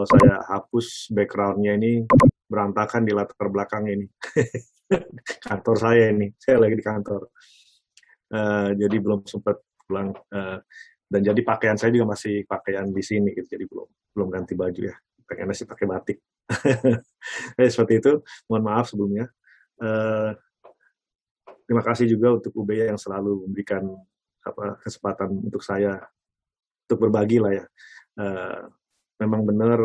saya hapus background-nya ini berantakan di latar belakang ini. Kantor saya ini, saya lagi di kantor. Jadi belum sempat pulang. Dan jadi pakaian saya juga masih pakaian di sini, gitu. Jadi belum ganti baju ya. Pengennya sih pakai batik. Seperti itu. Mohon maaf sebelumnya. Terima kasih juga untuk UBY yang selalu memberikan kesempatan untuk saya untuk berbagi lah ya. Memang benar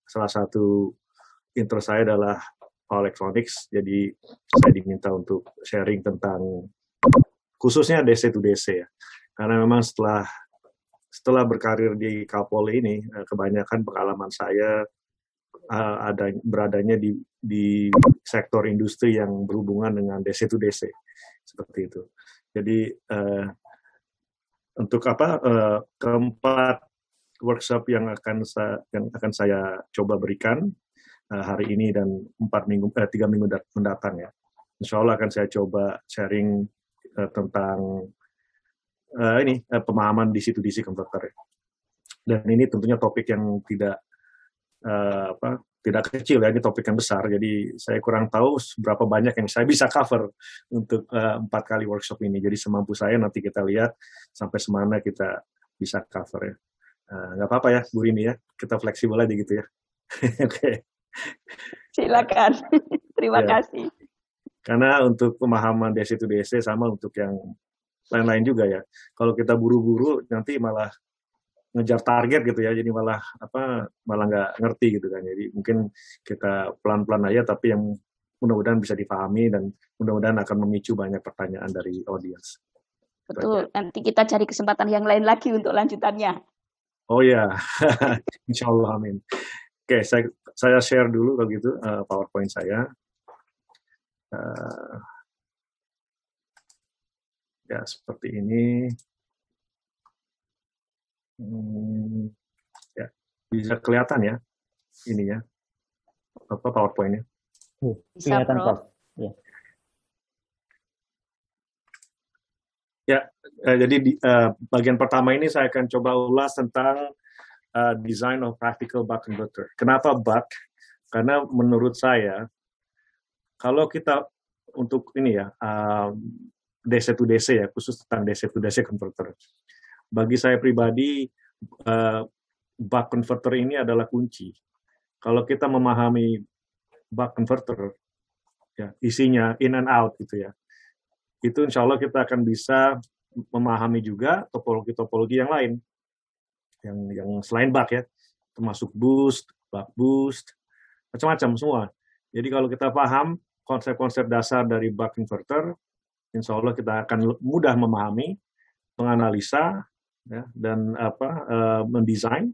salah satu interest saya adalah power electronics, jadi saya diminta untuk sharing tentang khususnya DC to DC ya. Karena memang setelah berkarir di Kapolri ini, kebanyakan pengalaman saya beradanya di sektor industri yang berhubungan dengan DC to DC seperti itu. Jadi untuk keempat workshop yang akan saya coba berikan hari ini dan 3 minggu mendatang ya. Insya Allah akan saya coba sharing tentang pemahaman DC-to-DC converter. Dan ini tentunya topik yang tidak kecil ya, ini topik yang besar. Jadi saya kurang tahu berapa banyak yang saya bisa cover untuk 4 kali workshop ini. Jadi semampu saya nanti kita lihat sampai semana kita bisa cover ya. Nggak apa-apa ya, Bu Rini ya, kita fleksibel aja gitu ya. Oke. Silakan. Terima kasih. Karena untuk pemahaman DC to DC sama untuk yang lain-lain juga ya. Kalau kita buru-buru nanti malah ngejar target gitu ya, jadi malah nggak ngerti gitu kan. Jadi mungkin kita pelan-pelan aja, tapi yang mudah-mudahan bisa dipahami dan mudah-mudahan akan memicu banyak pertanyaan dari audiens. Betul. Nanti kita cari kesempatan yang lain lagi untuk lanjutannya. Oh ya, insya Allah, amin. Oke, saya share dulu kalau gitu PowerPoint saya. Ya seperti ini. Ya, bisa kelihatan ya ininya, PowerPoint-nya. Kelihatan, Prof. Ya, jadi bagian pertama ini saya akan coba ulas tentang design of practical buck converter. Kenapa buck? Karena menurut saya kalau kita untuk ini ya DC to DC ya, khusus tentang DC to DC converter. Bagi saya pribadi, buck converter ini adalah kunci. Kalau kita memahami buck converter, ya, isinya in and out gitu ya, itu insya Allah kita akan bisa memahami juga topologi-topologi yang lain, yang selain buck ya, termasuk boost, buck boost, macam-macam semua. Jadi kalau kita paham konsep-konsep dasar dari buck converter, insya Allah kita akan mudah memahami, menganalisa, ya, dan mendesain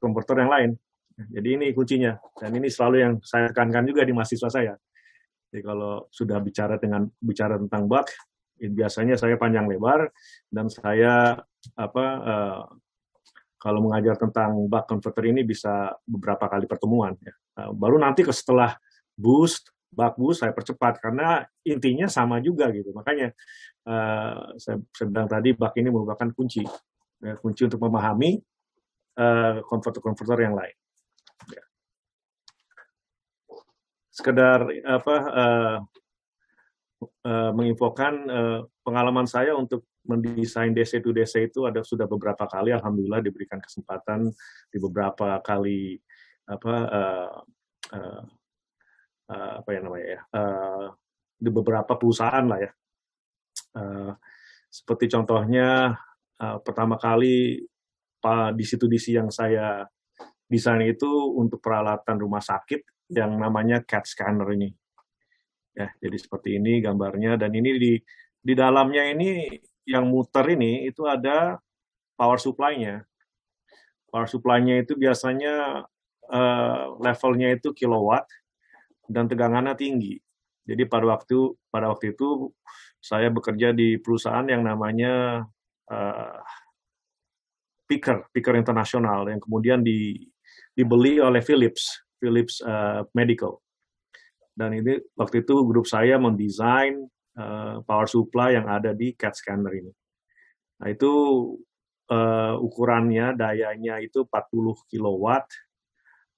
konverter yang lain. Jadi ini kuncinya, dan ini selalu yang saya tekankan juga di mahasiswa saya. Jadi kalau sudah bicara tentang buck, biasanya saya panjang lebar, dan saya kalau mengajar tentang buck converter ini bisa beberapa kali pertemuan. Ya. Baru nanti setelah boost, buck boost saya percepat karena intinya sama juga gitu. Makanya saya bilang tadi buck ini merupakan kunci, ya, kunci untuk memahami konverter-konverter yang lain. Ya. Sekedar menginfokan pengalaman saya untuk mendesain DC to DC itu sudah beberapa kali, alhamdulillah diberikan kesempatan di beberapa kali di beberapa perusahaan lah ya. Seperti contohnya pertama kali DC yang saya desain itu untuk peralatan rumah sakit yang namanya CAT scanner ini. Ya, jadi seperti ini gambarnya, dan ini di dalamnya ini yang muter ini itu ada power supply-nya. Power supply-nya itu biasanya levelnya itu kilowatt dan tegangannya tinggi. Jadi pada waktu itu saya bekerja di perusahaan yang namanya Picker Internasional yang kemudian dibeli oleh Philips Medical. Dan ini waktu itu grup saya mendesain power supply yang ada di CAT scanner ini. Nah itu ukurannya, dayanya itu 40 kilowatt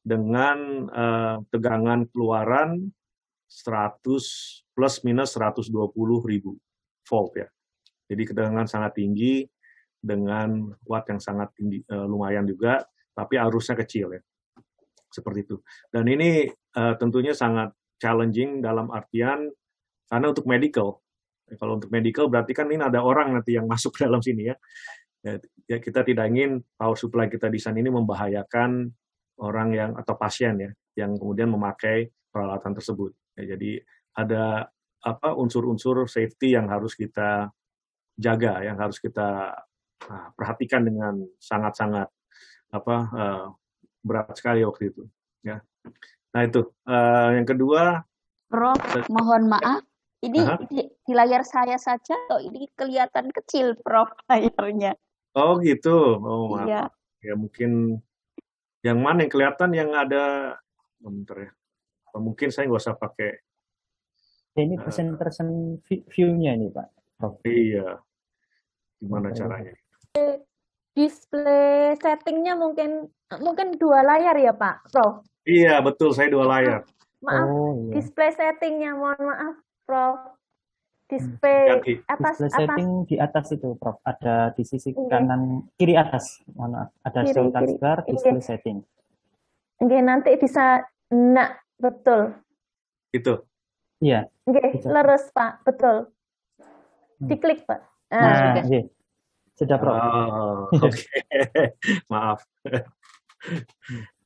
dengan tegangan keluaran 100 plus minus 120.000 volt ya. Jadi tegangan sangat tinggi dengan watt yang sangat tinggi, lumayan juga, tapi arusnya kecil ya. Seperti itu. Dan ini tentunya sangat challenging dalam artian karena untuk medical. Kalau untuk medical berarti kan ini ada orang nanti yang masuk ke dalam sini ya. Ya kita tidak ingin power supply kita desain ini membahayakan orang yang atau pasien ya yang kemudian memakai peralatan tersebut. Ya, jadi ada unsur-unsur safety yang harus kita jaga, yang harus kita perhatikan dengan sangat-sangat berat sekali waktu itu. Ya. Nah itu yang kedua. Prof, mohon maaf. Ini di layar saya saja, atau ini kelihatan kecil, Prof, layarnya. Oh gitu, oh maaf. Iya. Ya mungkin yang mana yang kelihatan yang ada, bentar ya. Mungkin saya nggak usah pakai. Ini present view-nya ini Pak. Prof. Iya, gimana caranya? Display settingnya mungkin 2 layar ya Pak, Prof? Iya betul, saya 2 layar. Maaf, iya. Display settingnya, mohon maaf, Prof. Display setting di atas itu, Prof. Ada di sisi kanan kiri atas. Mohon maaf. Ada show taskbar, display setting. Oke, nanti bisa betul. Itu. Iya. Oke, lurus Pak, betul. Diklik Pak. Nah, iya. Sudah, Prof. Oke. Maaf.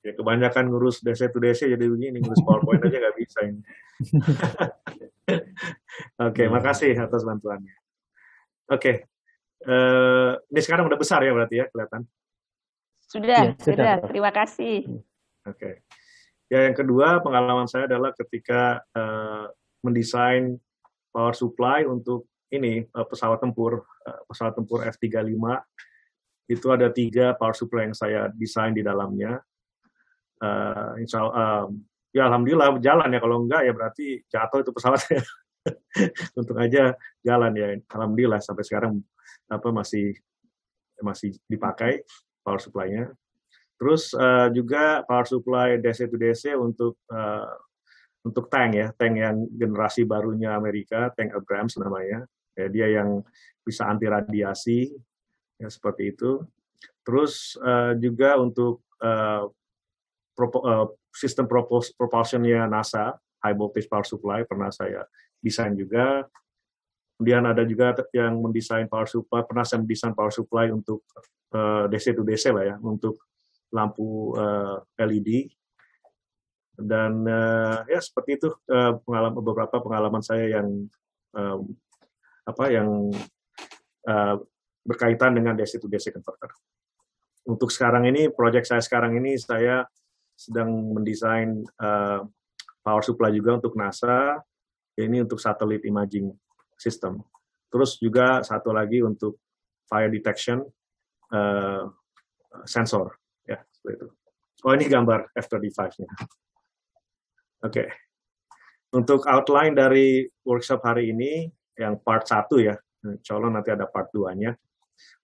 Ya, kebanyakan ngurus DC to DC jadi begini, ngurus PowerPoint aja nggak bisa ini. Oke, makasih atas bantuannya. Oke, ini sekarang udah besar ya berarti ya, kelihatan? Sudah. Terima kasih. Oke. Ya, yang kedua pengalaman saya adalah ketika mendesain power supply untuk ini pesawat tempur F-35. Itu ada 3 power supply yang saya desain di dalamnya. Insya Allah, ya alhamdulillah jalan ya, kalau enggak ya berarti jatuh itu pesawatnya. Untung aja jalan ya, alhamdulillah sampai sekarang masih dipakai power supply-nya. Terus juga power supply DC to DC untuk tank ya, tank yang generasi barunya Amerika, tank Abrams namanya. Ya, dia yang bisa anti radiasi ya, seperti itu. Terus juga untuk sistem propulsionnya NASA, high voltage power supply, pernah saya desain juga. Kemudian ada juga yang mendesain power supply, pernah saya mendesain power supply untuk DC to DC lah ya, untuk lampu LED. Dan ya seperti itu beberapa pengalaman saya yang berkaitan dengan DC to DC converter. Untuk sekarang ini, proyek saya sekarang ini saya sedang mendesain power supply juga untuk NASA, ini untuk satellite imaging system. Terus juga satu lagi untuk fire detection sensor, ya seperti itu. Oh ini gambar F-35-nya. Oke. Untuk outline dari workshop hari ini yang part 1 ya, insya Allah nanti ada part 2-nya.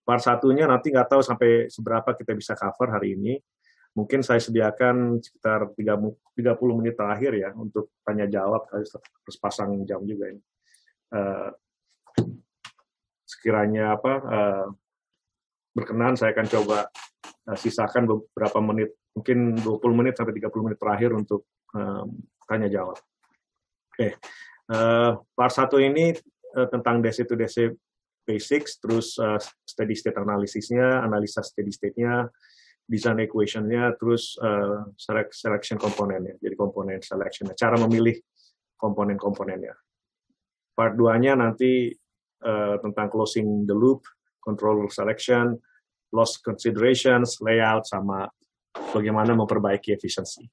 Part 1-nya nanti nggak tahu sampai seberapa kita bisa cover hari ini. Mungkin saya sediakan sekitar 30 menit terakhir ya untuk tanya jawab, harus pasang jam juga ini. Sekiranya berkenan, saya akan coba sisakan beberapa menit, mungkin 20 menit sampai 30 menit terakhir untuk tanya jawab. Oke. Part 1 ini tentang DC to DC basics, terus steady state analisisnya, analisa steady state-nya, design equation-nya, terus selection komponennya, jadi komponen selection-nya, cara memilih komponen-komponennya. Part 2-nya nanti tentang closing the loop, control selection, loss considerations, layout, sama bagaimana memperbaiki efisiensi.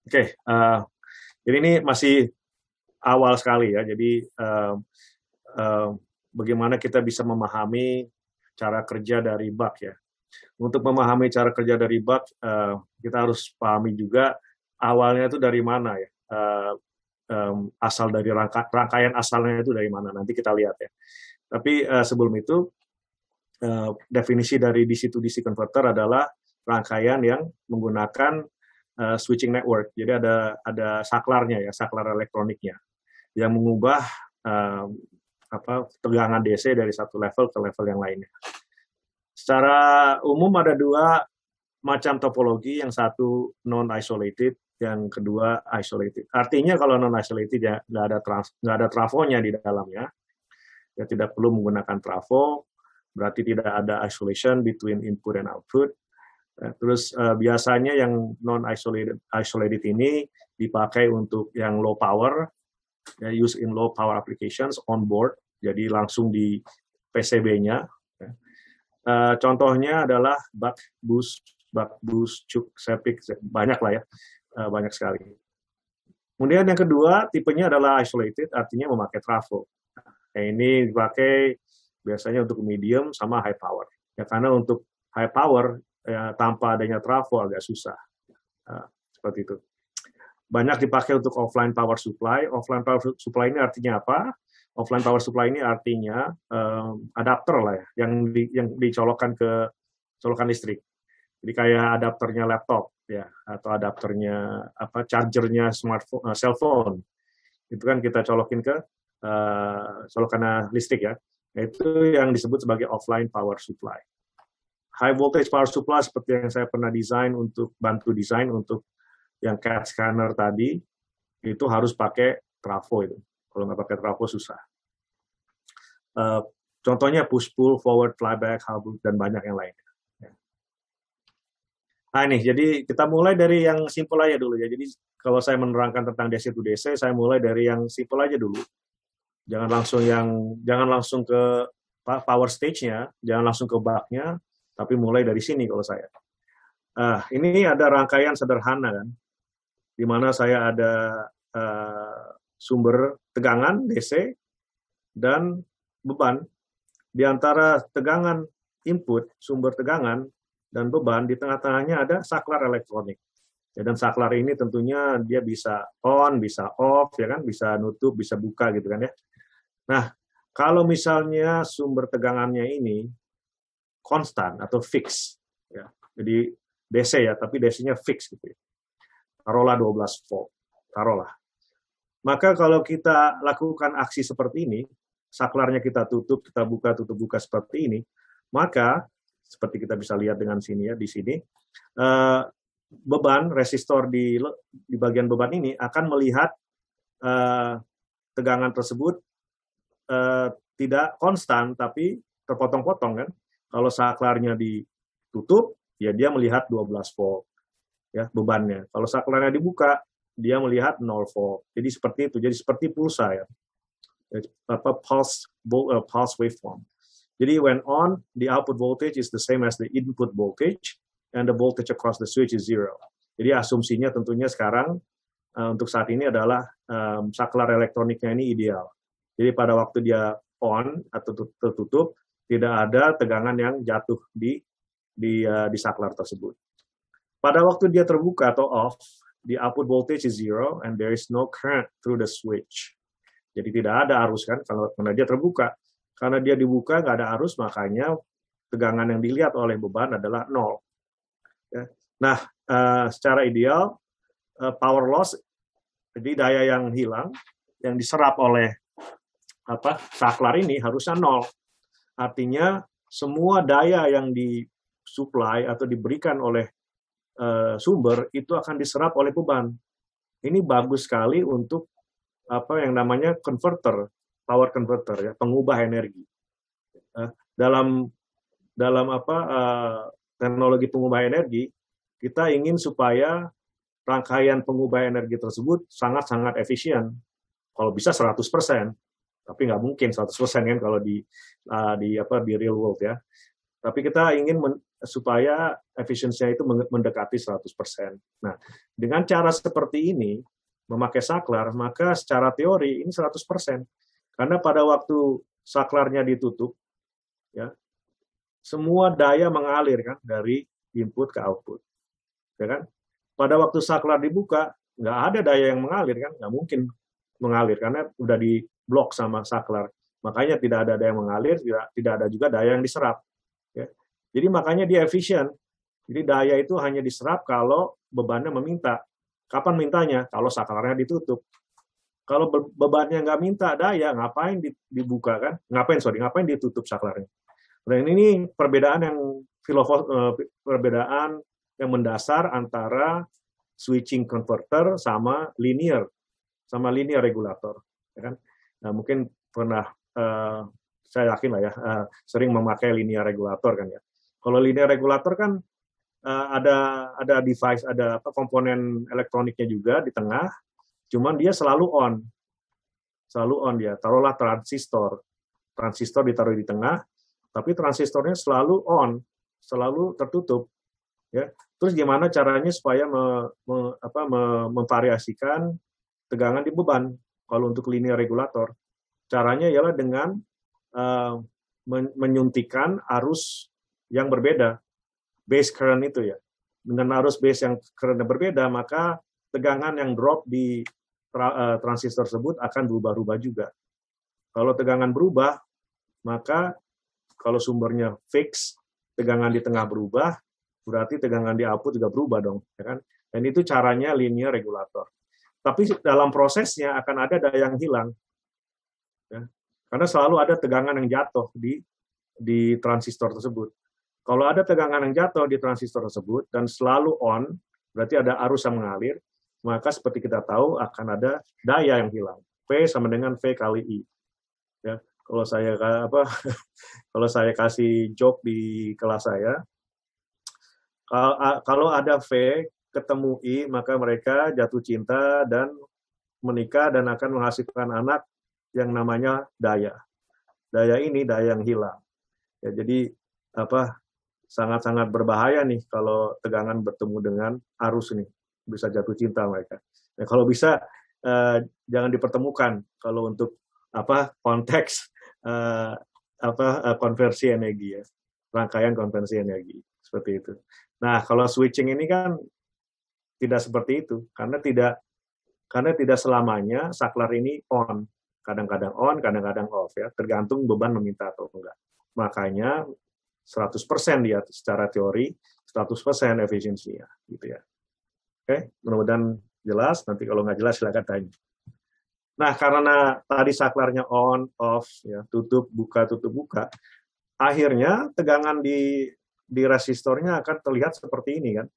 Oke, jadi ini masih awal sekali ya, jadi bagaimana kita bisa memahami cara kerja dari bug ya. Untuk memahami cara kerja dari bug, kita harus pahami juga awalnya itu dari mana ya, asal dari rangkaian asalnya itu dari mana, nanti kita lihat ya. Tapi sebelum itu, definisi dari DC to DC converter adalah rangkaian yang menggunakan switching network. Jadi ada saklarnya ya, saklar elektroniknya yang mengubah tegangan DC dari satu level ke level yang lainnya. Secara umum ada dua macam topologi, yang satu non-isolated, yang kedua isolated. Artinya kalau non-isolated ya nggak ada trafonya di dalamnya, ya tidak perlu menggunakan trafo, berarti tidak ada isolation between input and output. Terus biasanya yang non-isolated ini dipakai untuk yang low power, ya, use in low power applications on board, jadi langsung di PCB-nya. Contohnya adalah buck boost, cuk, sepik, banyak lah ya, banyak sekali. Kemudian yang kedua, tipenya adalah isolated, artinya memakai trafo. Ini dipakai biasanya untuk medium sama high power. Ya, karena untuk high power, ya, tanpa adanya trafo agak susah. Seperti itu. Banyak dipakai untuk offline power supply. Offline power supply ini artinya apa? Offline power supply ini artinya adapter lah ya, yang dicolokkan ke colokan listrik. Jadi kayak adapternya laptop ya, atau adapternya chargernya smartphone, cellphone. Itu kan kita colokin ke colokan listrik ya. Itu yang disebut sebagai offline power supply. High voltage power supply seperti yang saya pernah bantu desain untuk yang CAD scanner tadi, itu harus pakai trafo itu. Kalau nggak pakai trafo susah. Contohnya push-pull, forward, flyback, hub, dan banyak yang lain. Nah ini, jadi kita mulai dari yang simple aja dulu ya. Jadi kalau saya menerangkan tentang DC to DC, saya mulai dari yang simple aja dulu. Jangan langsung ke power stage-nya, jangan langsung ke buck-nya, tapi mulai dari sini kalau saya. Ini ada rangkaian sederhana kan, di mana saya ada sumber tegangan DC dan beban. Di antara tegangan input, sumber tegangan, dan beban, di tengah-tengahnya ada saklar elektronik. Ya, dan saklar ini tentunya dia bisa on, bisa off, ya kan, bisa nutup, bisa buka gitu kan ya. Nah, kalau misalnya sumber tegangannya ini konstan atau fix, ya, jadi DC ya, tapi DC-nya fix gitu ya. Taruhlah 12 volt, taruhlah. Maka kalau kita lakukan aksi seperti ini, saklarnya kita tutup buka seperti ini, maka seperti kita bisa lihat dengan sini ya, di sini beban resistor di bagian beban ini akan melihat tegangan tersebut tidak konstan tapi terpotong-potong kan. Kalau saklarnya ditutup, ya dia melihat 12 volt ya bebannya. Kalau saklarnya dibuka, dia melihat 0 volt. Jadi seperti itu. Jadi seperti pulsa ya. Pulse waveform. Jadi when on, the output voltage is the same as the input voltage, and the voltage across the switch is 0. Jadi asumsinya tentunya sekarang untuk saat ini adalah saklar elektroniknya ini ideal. Jadi pada waktu dia on atau tertutup, tidak ada tegangan yang jatuh di saklar tersebut. Pada waktu dia terbuka atau off, the output voltage is 0 and there is no current through the switch. Jadi tidak ada arus kan karena dia terbuka. Karena dia dibuka nggak ada arus, makanya tegangan yang dilihat oleh beban adalah 0. Ya. Nah, secara ideal power loss, jadi daya yang hilang yang diserap oleh saklar ini harusnya 0. Artinya semua daya yang disuplai atau diberikan oleh sumber itu akan diserap oleh beban. Ini bagus sekali untuk yang namanya converter, power converter ya, pengubah energi. Dalam teknologi pengubah energi, kita ingin supaya rangkaian pengubah energi tersebut sangat-sangat efisien. Kalau bisa 100%, tapi nggak mungkin 100% kan kalau di real world ya. Tapi kita ingin supaya efisiensinya itu mendekati 100%. Nah, dengan cara seperti ini, memakai saklar, maka secara teori ini 100%. Karena pada waktu saklarnya ditutup, ya, semua daya mengalir kan dari input ke output. Ya kan? Pada waktu saklar dibuka, nggak ada daya yang mengalir kan, nggak mungkin mengalir karena udah di blok sama saklar. Makanya tidak ada daya yang mengalir, tidak ada juga daya yang diserap. Jadi makanya dia efisien. Jadi daya itu hanya diserap kalau bebannya meminta. Kapan mintanya? Kalau saklarnya ditutup. Kalau bebannya nggak minta daya, ngapain dibuka kan? Ngapain ditutup saklarnya? Dan ini perbedaan yang mendasar antara switching converter sama linear regulator. Ya kan? Nah, mungkin pernah saya yakin lah ya sering memakai linear regulator kan ya. Kalau linear regulator kan ada device, ada komponen elektroniknya juga di tengah, cuman dia selalu on dia. Taruhlah transistor ditaruh di tengah, tapi transistornya selalu on, selalu tertutup. Ya. Terus gimana caranya supaya memvariasikan tegangan di beban kalau untuk linear regulator? Caranya ialah dengan menyuntikkan arus yang berbeda, base current itu ya. Dengan arus base yang current berbeda, maka tegangan yang drop di transistor tersebut akan berubah-ubah juga. Kalau tegangan berubah, maka kalau sumbernya fix, tegangan di tengah berubah, berarti tegangan di output juga berubah dong, ya kan? Dan itu caranya linear regulator. Tapi dalam prosesnya akan ada daya yang hilang, ya. Karena selalu ada tegangan yang jatuh di transistor tersebut. Kalau ada tegangan yang jatuh di transistor tersebut dan selalu on, berarti ada arus yang mengalir, maka seperti kita tahu akan ada daya yang hilang. V sama dengan V kali I. Ya, kalau saya kasih joke di kelas saya, kalau ada V ketemu I, maka mereka jatuh cinta dan menikah dan akan menghasilkan anak yang namanya daya. Daya ini daya yang hilang. Ya, jadi sangat-sangat berbahaya nih kalau tegangan bertemu dengan arus ini, bisa jatuh cinta mereka. Ya, kalau bisa jangan dipertemukan kalau untuk konteks konversi energi ya, rangkaian konversi energi seperti itu. Nah, kalau switching ini kan tidak seperti itu, karena tidak selamanya saklar ini on, kadang-kadang on, kadang-kadang off ya, tergantung beban meminta atau enggak. Makanya 100% dia secara teori, 100% efisiensinya gitu ya. Oke, mudah-mudahan jelas, nanti kalau nggak jelas silakan tanya. Nah, karena tadi saklarnya on, off, ya, tutup, buka, akhirnya tegangan di resistornya akan terlihat seperti ini kan.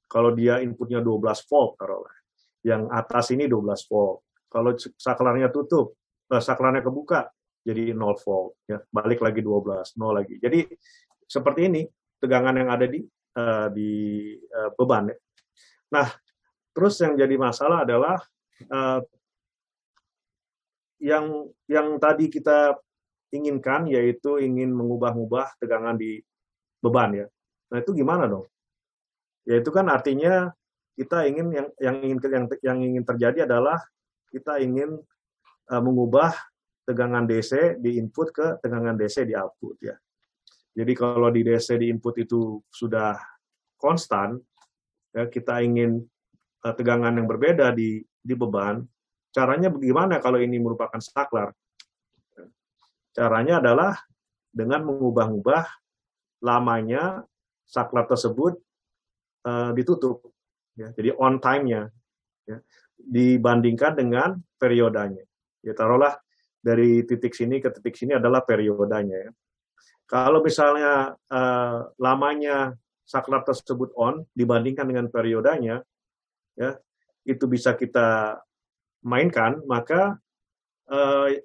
Kalau dia inputnya 12 volt, taruhlah. Yang atas ini 12 volt. Kalau saklarnya tutup, saklarnya kebuka, jadi 0 volt. Ya, balik lagi 12, 0 lagi. Jadi seperti ini tegangan yang ada di beban. Ya. Nah, terus yang jadi masalah adalah yang tadi kita inginkan, yaitu ingin mengubah-ubah tegangan di beban ya. Nah itu gimana dong? Ya itu kan artinya kita ingin yang ingin terjadi adalah kita ingin mengubah tegangan DC di input ke tegangan DC di output ya. Jadi kalau di DC di input itu sudah konstan, ya, kita ingin tegangan yang berbeda di beban. Caranya bagaimana kalau ini merupakan saklar? Caranya adalah dengan mengubah-ubah lamanya saklar tersebut ditutup, ya. Jadi on time-nya, ya, dibandingkan dengan periodanya. Ya, taruhlah dari titik sini ke titik sini adalah periodanya. Ya. Kalau misalnya lamanya saklar tersebut on dibandingkan dengan periodanya, ya, itu bisa kita mainkan, maka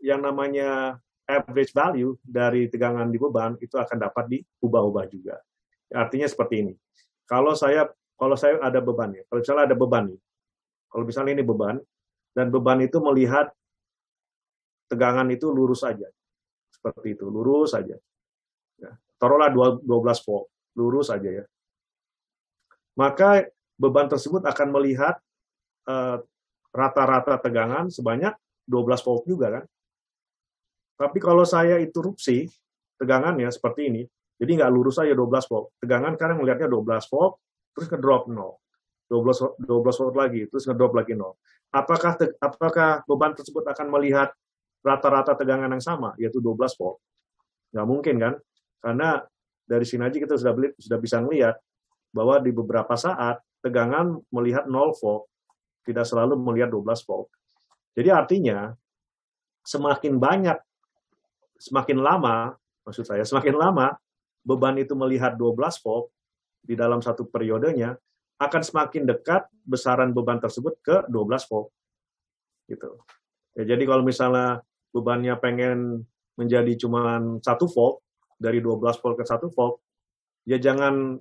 yang namanya average value dari tegangan di beban itu akan dapat diubah-ubah juga. Artinya seperti ini. Kalau saya ada beban ya, kalau misalnya ada beban nih, kalau misalnya ini beban dan beban itu melihat tegangan itu lurus aja, seperti itu, lurus aja. Ya. Taruhlah 12 volt, lurus aja ya. Maka beban tersebut akan melihat rata-rata tegangan sebanyak 12 volt juga kan. Tapi kalau saya interupsi tegangannya seperti ini, jadi nggak lurus aja 12 volt. Tegangan sekarang melihatnya 12 volt, terus ngedrop 0. 12 volt lagi, terus ngedrop lagi 0. Apakah beban tersebut akan melihat rata-rata tegangan yang sama, yaitu 12 volt? Nggak mungkin kan? Karena dari sini aja kita sudah bisa melihat bahwa di beberapa saat tegangan melihat 0 volt, tidak selalu melihat 12 volt. Jadi artinya semakin lama beban itu melihat 12 volt di dalam satu periodenya, akan semakin dekat besaran beban tersebut ke 12 volt. Gitu. Ya, jadi kalau misalnya bebannya pengen menjadi cuma 1 volt, dari 12 volt ke 1 volt, ya jangan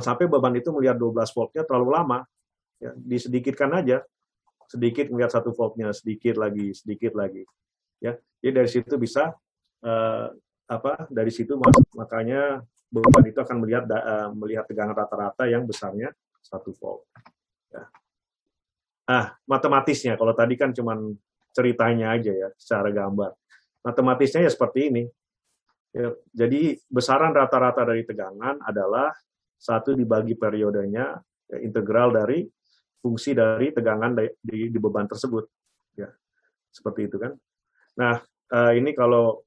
sampai beban itu melihat 12 voltnya terlalu lama. Ya, disedikitkan aja. Sedikit melihat 1 voltnya, sedikit lagi. Ya, jadi dari situ bisa dari situ makanya beban itu akan melihat tegangan rata-rata yang besarnya 1 volt. Ya. Matematisnya, kalau tadi kan cuman ceritanya aja ya, secara gambar. Matematisnya ya seperti ini. Ya, jadi besaran rata-rata dari tegangan adalah 1 dibagi periodenya, ya, integral dari fungsi dari tegangan di beban tersebut. Ya, seperti itu kan. Nah, ini kalau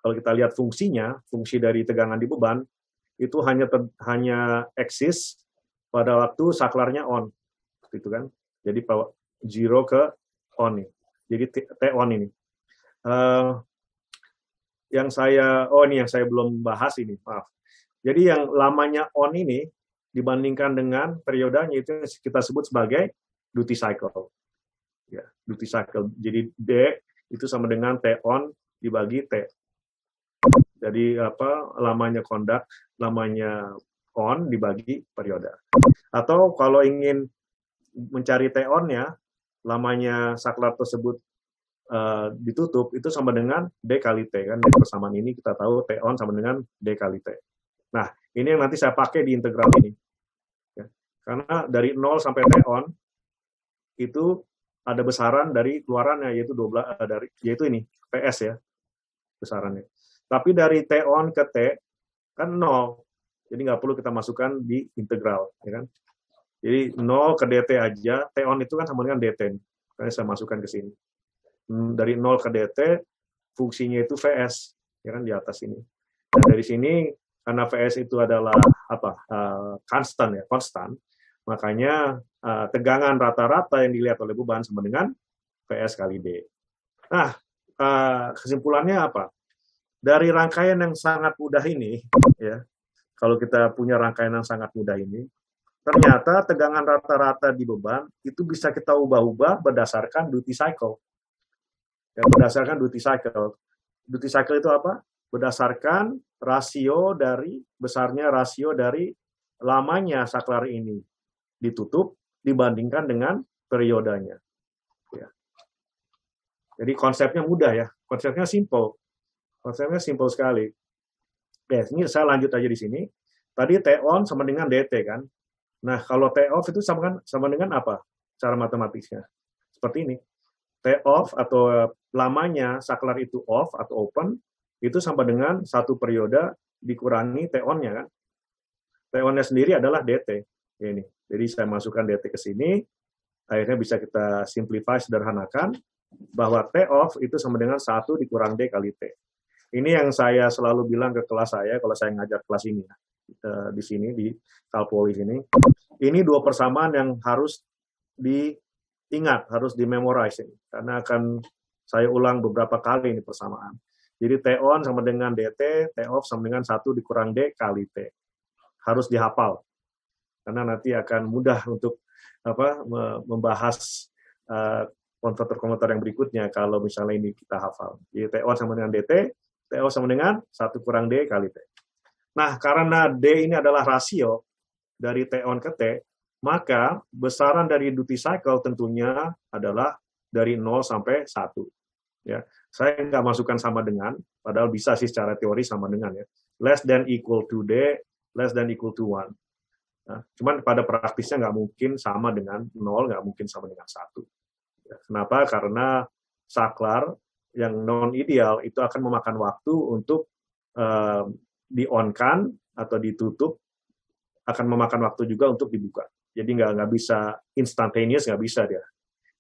kita lihat fungsi dari tegangan di beban, itu hanya eksis pada waktu saklarnya on. Gitu kan. Jadi 0 ke on nih. Jadi T on ini. Yang saya belum bahas ini, maaf. Jadi yang lamanya on ini dibandingkan dengan periodenya itu kita sebut sebagai duty cycle. Ya, duty cycle. Jadi D itu sama dengan T on dibagi T. Jadi lamanya kondak, lamanya on dibagi periode. Atau kalau ingin mencari T on-nya, lamanya saklar tersebut ditutup, itu sama dengan D kali T. Kan di persamaan ini kita tahu T on sama dengan D kali T. Nah, ini yang nanti saya pakai di integral ini. Ya. Karena dari 0 sampai T on, itu ada besaran dari keluarannya, yaitu ini, PS ya, besarannya. Tapi dari T on ke T, kan 0. Jadi nggak perlu kita masukkan di integral. Ya kan? Jadi 0 ke dt aja, T on itu kan sama dengan dt. Makanya saya masukkan ke sini. Dari 0 ke dt, fungsinya itu Vs, ya kan, di atas ini. Dan dari sini, karena Vs itu adalah konstan, makanya tegangan rata-rata yang dilihat oleh beban sama dengan Vs kali D. Nah, kesimpulannya apa? Dari rangkaian yang sangat mudah ini, ya, kalau kita punya rangkaian yang sangat mudah ini, ternyata tegangan rata-rata di beban itu bisa kita ubah-ubah berdasarkan duty cycle. Ya, berdasarkan duty cycle. Duty cycle itu apa? Berdasarkan besarnya rasio dari lamanya saklar ini ditutup dibandingkan dengan periodenya. Ya. Jadi konsepnya mudah ya, konsepnya simple. Konsepnya simpel sekali. Oke, ini saya lanjut aja di sini. Tadi T on sama dengan dt kan. Nah, kalau T off itu sama dengan apa? Cara matematisnya. Seperti ini. T off atau lamanya saklar itu off atau open, itu sama dengan 1 periode dikurangi T on-nya kan. T on-nya sendiri adalah dt. Ini. Jadi saya masukkan dt ke sini, akhirnya bisa kita simplify, sederhanakan, bahwa T off itu sama dengan 1 dikurang D kali T. Ini yang saya selalu bilang ke kelas saya, kalau saya ngajar kelas ini, di sini, di Kalpoli sini. Ini 2 persamaan yang harus diingat, harus dimemorize. Karena akan saya ulang beberapa kali ini persamaan. Jadi T on sama dengan dt, T off sama dengan 1 dikurang D kali T. Harus dihafal. Karena nanti akan mudah untuk membahas konverter-konverter yang berikutnya kalau misalnya ini kita hafal. Jadi T on sama dengan dt, T off sama dengan 1 kurang D kali T. Nah, karena D ini adalah rasio dari T on ke T, maka besaran dari duty cycle tentunya adalah dari 0 sampai 1. Ya. Saya nggak masukkan sama dengan, padahal bisa sih secara teori sama dengan ya. Less than equal to D, less than equal to 1. Nah, cuman pada praktisnya nggak mungkin sama dengan 0, nggak mungkin sama dengan 1. Ya. Kenapa? Karena saklar yang non-ideal itu akan memakan waktu untuk di-on-kan atau ditutup, akan memakan waktu juga untuk dibuka. Jadi nggak bisa instantaneous, nggak bisa dia.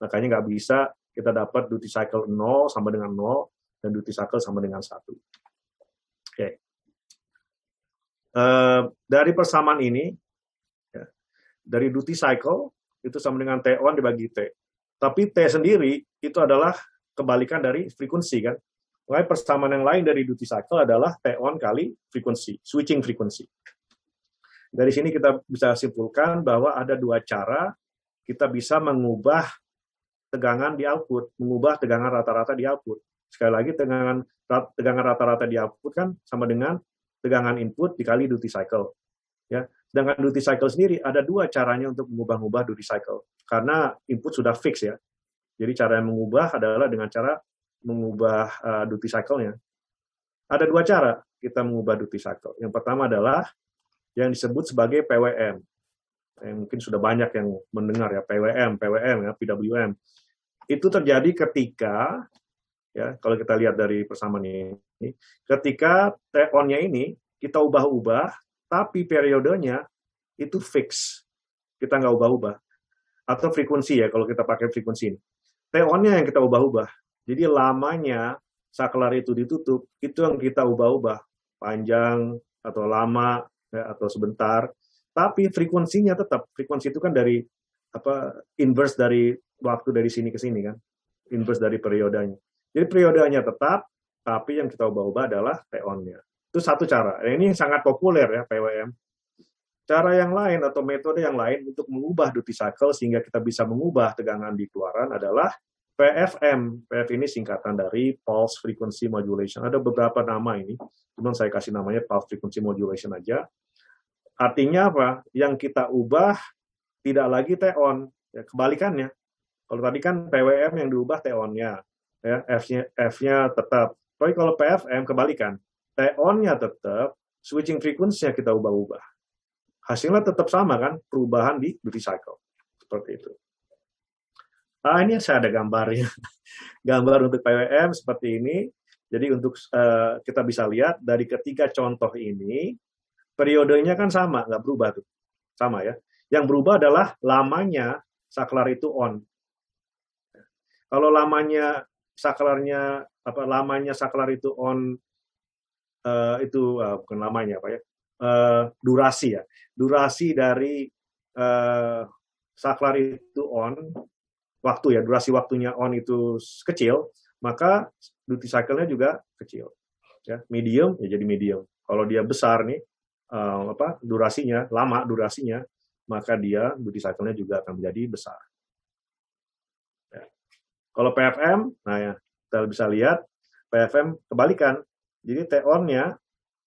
Makanya nggak bisa kita dapat duty cycle 0 sama dengan 0, dan duty cycle sama dengan 1. Oke. Dari persamaan ini, ya, dari duty cycle itu sama dengan T on dibagi T. Tapi T sendiri itu adalah kebalikan dari frekuensi kan. Makanya persamaan yang lain dari duty cycle adalah T on kali frekuensi, switching frekuensi. Dari sini kita bisa simpulkan bahwa ada dua cara kita bisa mengubah tegangan di output, mengubah tegangan rata-rata di output. Sekali lagi, tegangan rata-rata di output kan sama dengan tegangan input dikali duty cycle. Ya, sedangkan duty cycle sendiri ada dua caranya untuk mengubah-ubah duty cycle. Karena input sudah fix ya. Jadi cara yang mengubah adalah dengan cara mengubah duty cycle-nya. Ada dua cara kita mengubah duty cycle. Yang pertama adalah yang disebut sebagai PWM. Mungkin sudah banyak yang mendengar ya, PWM ya, PWM. Itu terjadi ketika, ya kalau kita lihat dari persamaan ini, ketika T-on-nya ini kita ubah-ubah, tapi periodenya itu fix. Kita nggak ubah-ubah. Atau frekuensi ya, kalau kita pakai frekuensi ini. T-on-nya yang kita ubah-ubah. Jadi lamanya saklar itu ditutup, itu yang kita ubah-ubah. Panjang, atau lama, ya, atau sebentar. Tapi frekuensinya tetap. Frekuensi itu kan dari inverse dari waktu dari sini ke sini kan. Inverse dari periodenya. Jadi periodenya tetap, tapi yang kita ubah-ubah adalah T-on-nya. Itu satu cara. Ini sangat populer ya, PWM. Cara yang lain atau metode yang lain untuk mengubah duty cycle sehingga kita bisa mengubah tegangan di keluaran adalah PFM. PF ini singkatan dari Pulse Frequency Modulation. Ada beberapa nama ini, cuma saya kasih namanya Pulse Frequency Modulation aja. Artinya apa? Yang kita ubah tidak lagi T-on. Ya, kebalikannya. Kalau tadi kan PWM yang diubah T-on-nya. Ya, F-nya tetap. Tapi kalau PFM kebalikan. T-on-nya tetap, switching frequency-nya kita ubah-ubah. Hasilnya tetap sama kan, perubahan di duty cycle. Seperti itu. Ini saya ada gambarnya. Gambar untuk PWM seperti ini. Jadi untuk kita bisa lihat dari ketiga contoh ini, periodenya kan sama, nggak berubah tuh. Sama ya. Yang berubah adalah lamanya saklar itu on. Kalau lamanya saklar itu on, bukan lamanya apa ya, durasi ya. Durasi dari saklar itu on, waktu ya, durasi waktunya on itu kecil, maka duty cycle-nya juga kecil. Ya, medium ya jadi medium. Kalau dia besar nih, durasinya, lama durasinya, maka dia duty cycle-nya juga akan menjadi besar. Ya. Kalau PFM, nah ya, kita bisa lihat PFM kebalikan. Jadi T-on-nya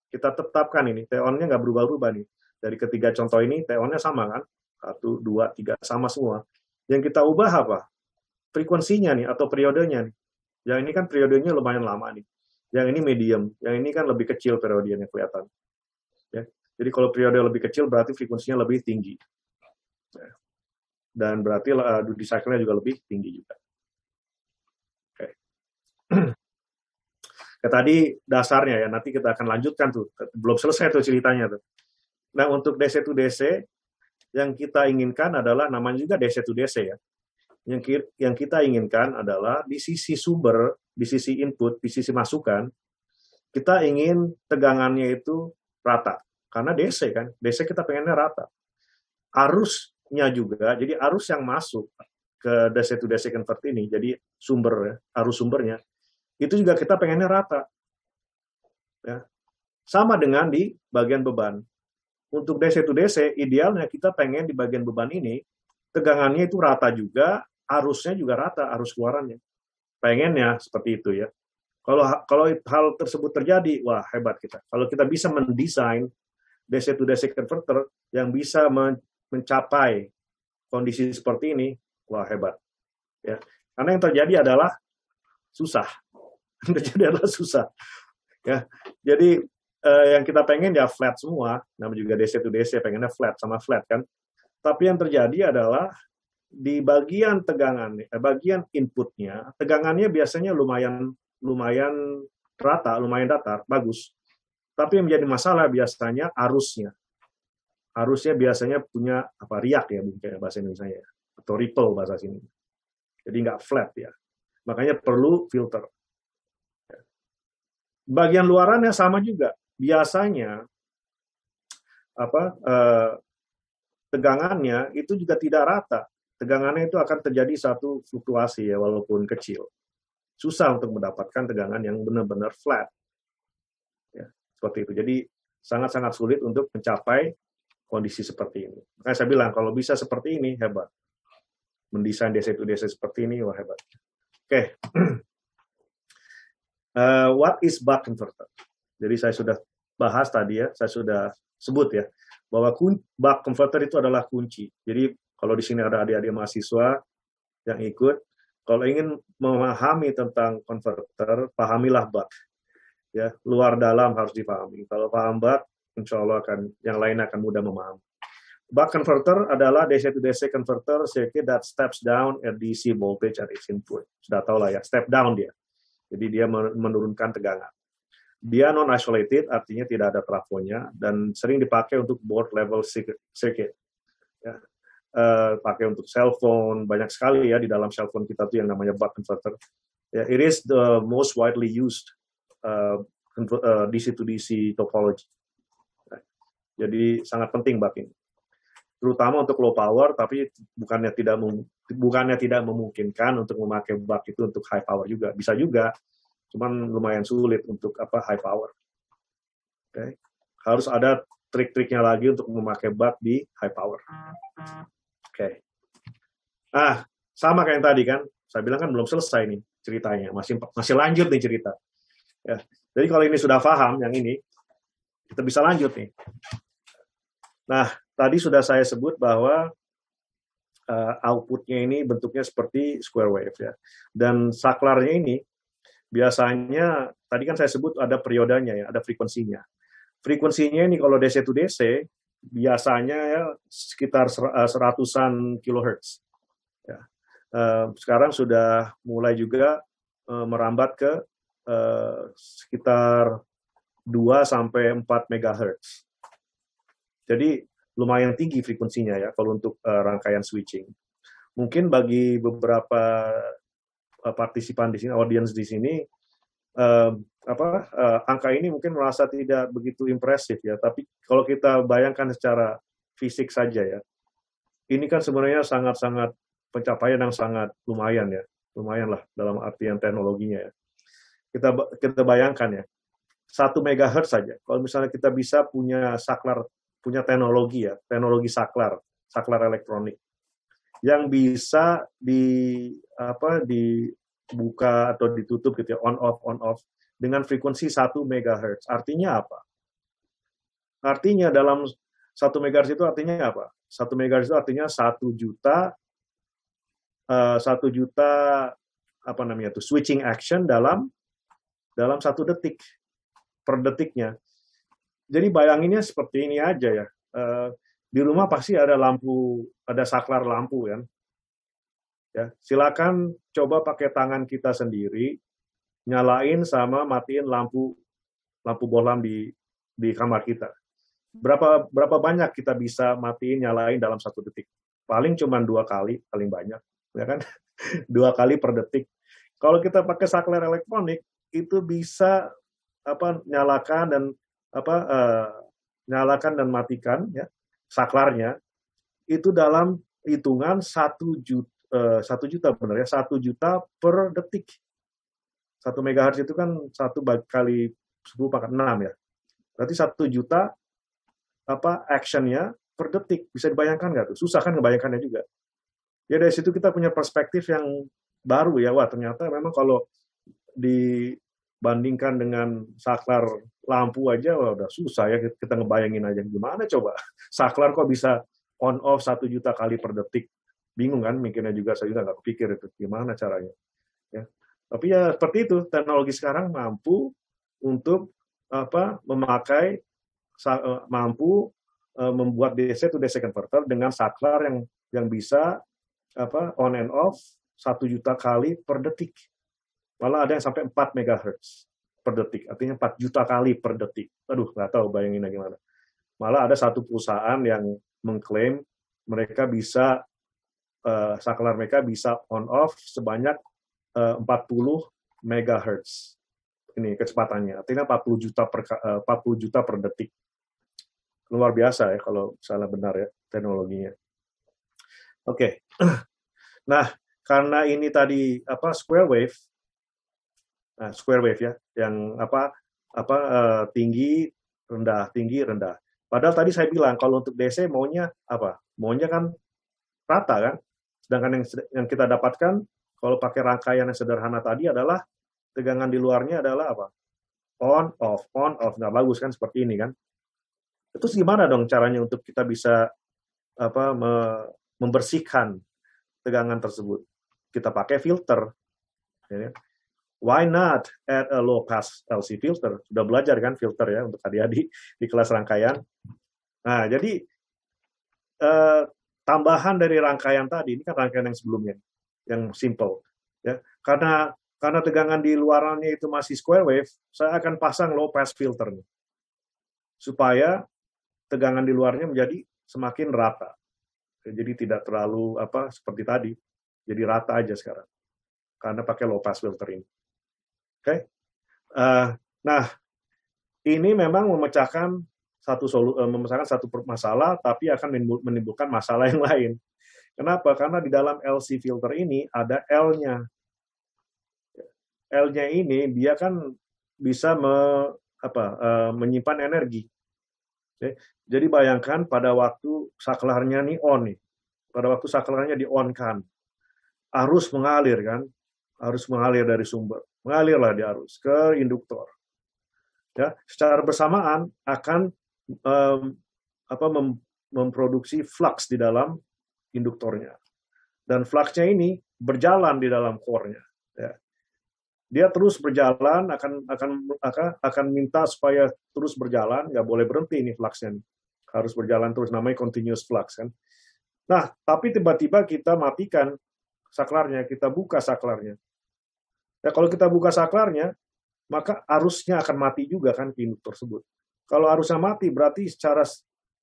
kita tetapkan ini, T-on-nya nggak berubah-ubah nih. Dari ketiga contoh ini, T-on-nya sama kan? 1, 2, 3, sama semua. Yang kita ubah apa? Frekuensinya nih, atau periodenya nih. Yang ini kan periodenya lumayan lama nih. Yang ini medium, yang ini kan lebih kecil periodenya kelihatan. Ya. Jadi kalau periode lebih kecil berarti frekuensinya lebih tinggi. Ya. Dan berarti duty cycle-nya juga lebih tinggi juga. Oke. Ya, tadi dasarnya ya, nanti kita akan lanjutkan tuh. Belum selesai tuh ceritanya tuh. Nah, untuk DC to DC, yang kita inginkan adalah, namanya juga DC to DC ya. Yang kita inginkan adalah di sisi sumber, di sisi input, di sisi masukan, kita ingin tegangannya itu rata. Karena DC kan, DC kita pengennya rata. Arusnya juga, jadi arus yang masuk ke DC to DC convert ini, jadi sumber ya, arus sumbernya, itu juga kita pengennya rata. Ya. Sama dengan di bagian beban. Untuk DC to DC, idealnya kita pengen di bagian beban ini, tegangannya itu rata juga, arusnya juga rata, arus keluarannya. Pengennya seperti itu ya. Kalau hal tersebut terjadi, wah hebat kita. Kalau kita bisa mendesain DC to DC converter yang bisa mencapai kondisi seperti ini, wah hebat. Ya. Karena yang terjadi adalah susah. Yang terjadi adalah susah. Ya. Jadi yang kita pengen ya flat semua, namanya juga DC to DC, pengennya flat sama flat kan. Tapi yang terjadi adalah di bagian tegangan, bagian inputnya, tegangannya biasanya lumayan rata, lumayan datar, bagus. Tapi yang menjadi masalah biasanya arusnya. Arusnya biasanya punya riak ya, mungkin bahasa Indonesia ya, atau ripple bahasa sini. Jadi nggak flat ya. Makanya perlu filter. Bagian luarannya sama juga. Biasanya tegangannya itu juga tidak rata. Tegangannya itu akan terjadi satu fluktuasi ya, walaupun kecil. Susah untuk mendapatkan tegangan yang benar-benar flat. Ya, seperti itu. Jadi sangat-sangat sulit untuk mencapai kondisi seperti ini. Makanya saya bilang kalau bisa seperti ini hebat. Mendesain DC to DC seperti ini wah hebat. Oke. What is buck converter? Jadi saya sudah bahas tadi ya, saya sudah sebut ya bahwa buck converter itu adalah kunci. Jadi kalau di sini ada adik-adik mahasiswa yang ikut, kalau ingin memahami tentang converter, pahamilah buck. Ya, luar dalam harus dipahami. Kalau paham buck, insya Allah yang lain akan mudah memahami. Buck converter adalah DC to DC converter circuit that steps down at DC voltage at its input. Sudah tahu lah ya, step down dia. Jadi dia menurunkan tegangan. Dia non-isolated, artinya tidak ada trafonya, dan sering dipakai untuk board level circuit. Ya. Pakai untuk cellphone, banyak sekali ya di dalam cellphone kita tuh yang namanya buck converter. Ya, it is the most widely used DC to DC topology. Ya. Jadi sangat penting buck ini. Terutama untuk low power, tapi bukannya tidak memungkinkan untuk memakai buck itu untuk high power juga. Bisa juga, cuman lumayan sulit untuk high power. Okay. Harus ada trik-triknya lagi untuk memakai buck di high power. Oke. Sama kayak yang tadi kan, saya bilang kan belum selesai nih ceritanya, masih lanjut nih cerita. Ya. Jadi kalau ini sudah paham yang ini, kita bisa lanjut nih. Nah, tadi sudah saya sebut bahwa outputnya ini bentuknya seperti square wave ya. Dan saklarnya ini biasanya tadi kan saya sebut ada periodenya ya, ada frekuensinya. Frekuensinya ini kalau DC to DC biasanya ya sekitar seratusan kilohertz. Ya. Sekarang sudah mulai juga merambat ke sekitar 2 sampai 4 megahertz. Jadi lumayan tinggi frekuensinya ya kalau untuk rangkaian switching. Mungkin bagi beberapa partisipan di sini, audiens di sini, angka ini mungkin merasa tidak begitu impresif ya. Tapi kalau kita bayangkan secara fisik saja ya, ini kan sebenarnya sangat-sangat pencapaian yang sangat lumayan ya, lumayan lah dalam artian teknologinya ya. Kita bayangkan ya, 1 megahertz saja. Kalau misalnya kita bisa punya teknologi ya, teknologi saklar elektronik yang bisa dibuka atau ditutup gitu ya, on off dengan frekuensi 1 megahertz. Artinya apa? Artinya dalam 1 megahertz itu artinya apa? 1 megahertz itu artinya 1 juta switching action dalam 1 detik per detiknya. Jadi bayanginnya seperti ini aja ya. Di rumah pasti ada lampu, ada saklar lampu kan. Ya, silakan coba pakai tangan kita sendiri, nyalain sama matiin lampu bohlam di kamar kita. Berapa banyak kita bisa matiin nyalain dalam 1 detik? Paling cuma 2 kali, paling banyak, ya kan? 2 kali per detik. Kalau kita pakai saklar elektronik itu bisa nyalakan dan matikan ya saklarnya itu dalam hitungan 1 juta benar ya, 1 juta per detik. 1 megahertz itu kan 1 kali 10 pangkat 6 ya. Berarti 1 juta actionnya per detik. Bisa dibayangkan nggak tuh? Susah kan ngebayangkannya juga. Ya dari situ kita punya perspektif yang baru ya. Wah ternyata memang kalau dibandingkan dengan saklar lampu aja udah susah ya kita ngebayangin aja gimana coba saklar kok bisa on off 1 juta kali per detik, bingung kan mikirnya juga, saya juga nggak kepikir itu gimana caranya ya. Tapi ya seperti itu, teknologi sekarang mampu untuk membuat DC to DC converter dengan saklar yang bisa on and off 1 juta kali per detik, malah ada yang sampai 4 megahertz per detik, artinya 4 juta kali per detik. Aduh, nggak tahu bayanginnya gimana. Malah ada satu perusahaan yang mengklaim mereka bisa, saklar mereka bisa on-off sebanyak 40 megahertz ini kecepatannya. Artinya 40 juta per detik. Luar biasa ya kalau misalnya benar ya teknologinya. Oke. Nah, karena ini tadi square wave. Nah, square wave ya, yang tinggi, rendah, tinggi, rendah. Padahal tadi saya bilang kalau untuk DC maunya apa? Maunya kan rata kan. Sedangkan yang kita dapatkan kalau pakai rangkaian yang sederhana tadi adalah tegangan di luarnya adalah apa? On, off, nggak bagus kan seperti ini kan. Terus gimana dong caranya untuk kita bisa membersihkan tegangan tersebut? Kita pakai filter. Ya. Why not add a low pass LC filter? Sudah belajar kan filter ya untuk adik-adik di kelas rangkaian. Nah, jadi tambahan dari rangkaian tadi, ini kan rangkaian yang sebelumnya, yang simple. Ya. Karena tegangan di luarannya itu masih square wave, saya akan pasang low pass filter nih. Supaya tegangan di luarnya menjadi semakin rata. Jadi tidak terlalu seperti tadi. Jadi rata aja sekarang. Karena pakai low pass filter ini. Oke. Nah, ini memang memecahkan satu masalah, tapi akan menimbulkan masalah yang lain. Kenapa? Karena di dalam LC filter ini ada L-nya. L-nya ini dia kan bisa menyimpan energi. Oke. Jadi bayangkan pada waktu saklarnya nih on nih. Pada waktu saklarnya di-on-kan. Arus mengalir kan. Arus mengalir dari sumber. Mengalirlah di arus ke induktor. Ya, secara bersamaan akan memproduksi flux di dalam induktornya. Dan fluxnya ini berjalan di dalam core-nya. Ya. Dia terus berjalan, akan minta supaya terus berjalan, nggak boleh berhenti ini fluxnya. Harus berjalan terus, namanya continuous flux kan. Nah, tapi tiba-tiba kita matikan saklarnya, kita buka saklarnya. Ya, kalau kita buka saklarnya, maka arusnya akan mati juga kan ke induktor tersebut. Kalau arusnya mati, berarti secara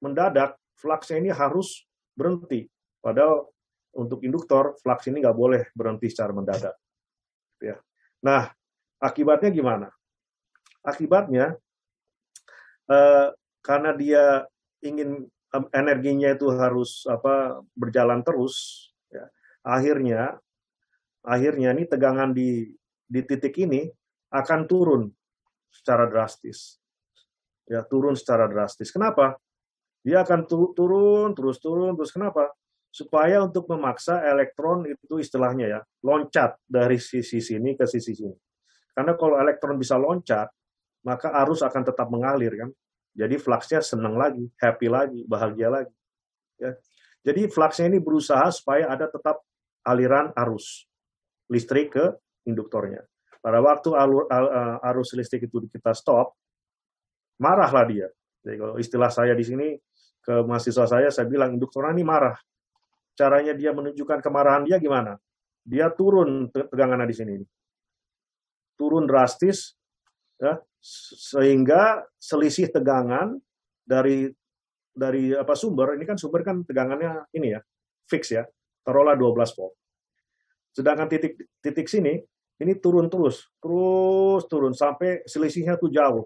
mendadak fluxnya ini harus berhenti. Padahal untuk induktor, flux ini nggak boleh berhenti secara mendadak. Ya. Nah, akibatnya gimana? Akibatnya, karena dia ingin energinya itu harus berjalan terus, ya, akhirnya ini tegangan di titik ini akan turun secara drastis. Ya, turun secara drastis. Kenapa? Dia akan turun terus. Kenapa? Supaya untuk memaksa elektron itu istilahnya ya, loncat dari sisi sini ke sisi sini. Karena kalau elektron bisa loncat, maka arus akan tetap mengalir kan. Jadi fluxnya senang lagi, happy lagi, bahagia lagi. Ya. Jadi fluxnya ini berusaha supaya ada tetap aliran arus listrik ke induktornya. Pada waktu arus listrik itu kita stop, marahlah dia. Jadi kalau istilah saya di sini ke mahasiswa saya bilang induktornya ini marah. Caranya dia menunjukkan kemarahan dia gimana? Dia turun tegangannya di sini. Turun drastis, ya, sehingga selisih tegangan dari sumber, ini kan sumber kan tegangannya ini ya, fix ya, taruhlah 12 volt. Sedangkan titik sini, ini turun terus sampai selisihnya tuh jauh.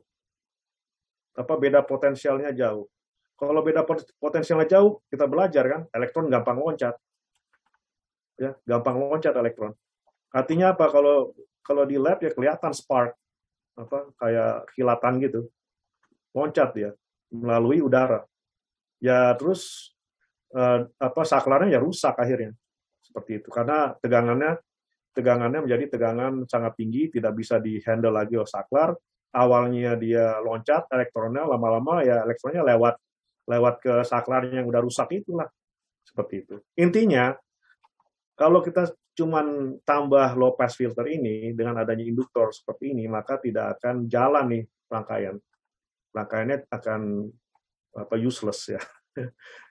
Beda potensialnya jauh. Kalau beda potensialnya jauh, kita belajar kan, elektron gampang loncat. Ya, gampang loncat elektron. Artinya apa? Kalau di lab ya kelihatan spark, kayak kilatan gitu. Loncat dia melalui udara. Ya terus saklarnya ya rusak akhirnya. Seperti itu. Karena tegangannya menjadi tegangan sangat tinggi, tidak bisa di-handle lagi oleh saklar. Awalnya dia loncat, elektronnya lama-lama ya elektronnya lewat ke saklarnya yang udah rusak itulah. Seperti itu. Intinya, kalau kita cuman tambah low pass filter ini dengan adanya induktor seperti ini, maka tidak akan jalan nih rangkaian. Rangkaiannya akan useless ya.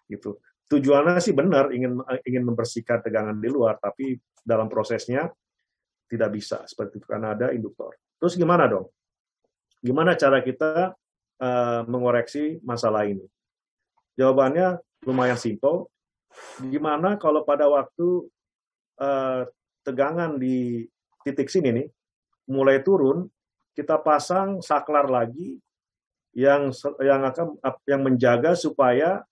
Gitu. Tujuannya sih benar ingin membersihkan tegangan di luar, tapi dalam prosesnya tidak bisa seperti itu karena ada induktor. Terus gimana dong? Gimana cara kita mengoreksi masalah ini? Jawabannya lumayan simpel. Gimana kalau pada waktu tegangan di titik sini nih mulai turun, kita pasang saklar lagi yang menjaga supaya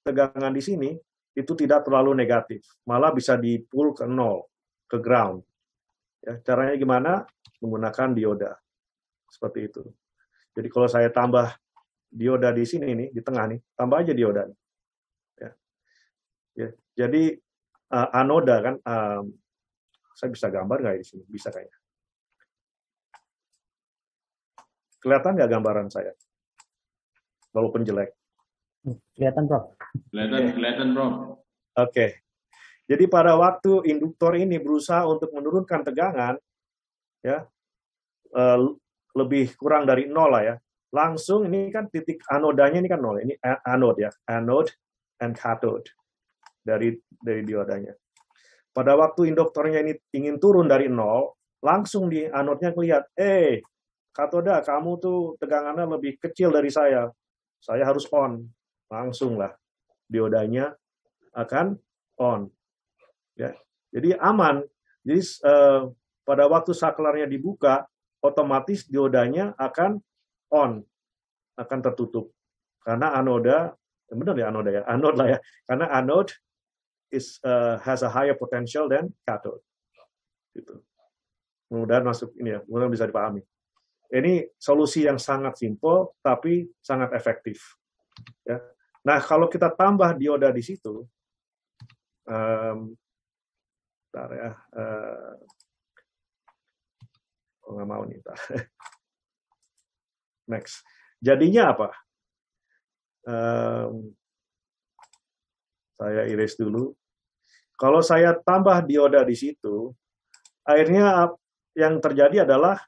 tegangan di sini itu tidak terlalu negatif, malah bisa di-pull ke nol, ke ground. Ya, caranya gimana? Menggunakan dioda. Seperti itu. Jadi kalau saya tambah dioda di sini nih, di tengah nih, tambah aja dioda. Ya. Ya. Jadi anoda kan, saya bisa gambar nggak di sini? Bisa kayaknya. Kelihatan nggak gambaran saya? Walaupun jelek. Kelihatan, Prof. Kelihatan, Prof. Oke. Jadi pada waktu induktor ini berusaha untuk menurunkan tegangan, ya, lebih kurang dari nol lah ya. Langsung ini kan titik anodanya ini kan nol. Ini anode ya, anode and cathode dari diodanya. Pada waktu induktornya ini ingin turun dari nol, langsung di anodnya kelihatan, katoda, kamu tuh tegangannya lebih kecil dari saya harus on. Langsung lah diodanya akan on. Ya. Jadi aman. Jadi pada waktu saklarnya dibuka, otomatis diodanya akan on, akan tertutup. Karena anoda, benar ya anoda ya, anode lah ya. Karena anode has a higher potential than cathode. Gitu. Mudah-mudahan masuk ini ya, mudah-mudahan bisa dipahami. Ini solusi yang sangat simpel tapi sangat efektif. Ya. Nah, kalau kita tambah dioda di situ, bentar ya, nggak mau nih, next. Jadinya apa? Saya iris dulu. Kalau saya tambah dioda di situ, akhirnya yang terjadi adalah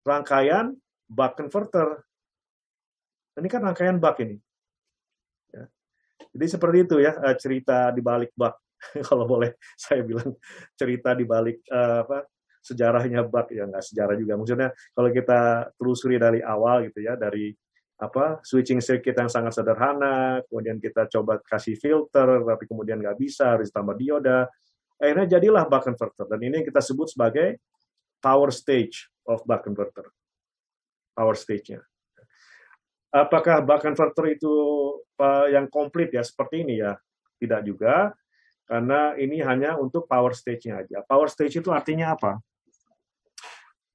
rangkaian buck converter. Ini kan rangkaian buck ini. Ya. Jadi seperti itu ya cerita di balik buck. Kalau boleh saya bilang cerita di balik sejarahnya buck, ya nggak sejarah juga. Maksudnya kalau kita telusuri dari awal gitu ya, dari switching circuit yang sangat sederhana, kemudian kita coba kasih filter, tapi kemudian nggak bisa, harus tambah dioda. Akhirnya jadilah buck converter, dan ini kita sebut sebagai power stage of buck converter. Power stage-nya. Apakah buck converter itu yang komplit ya seperti ini ya? Tidak juga, karena ini hanya untuk power stage-nya aja. Power stage itu artinya apa?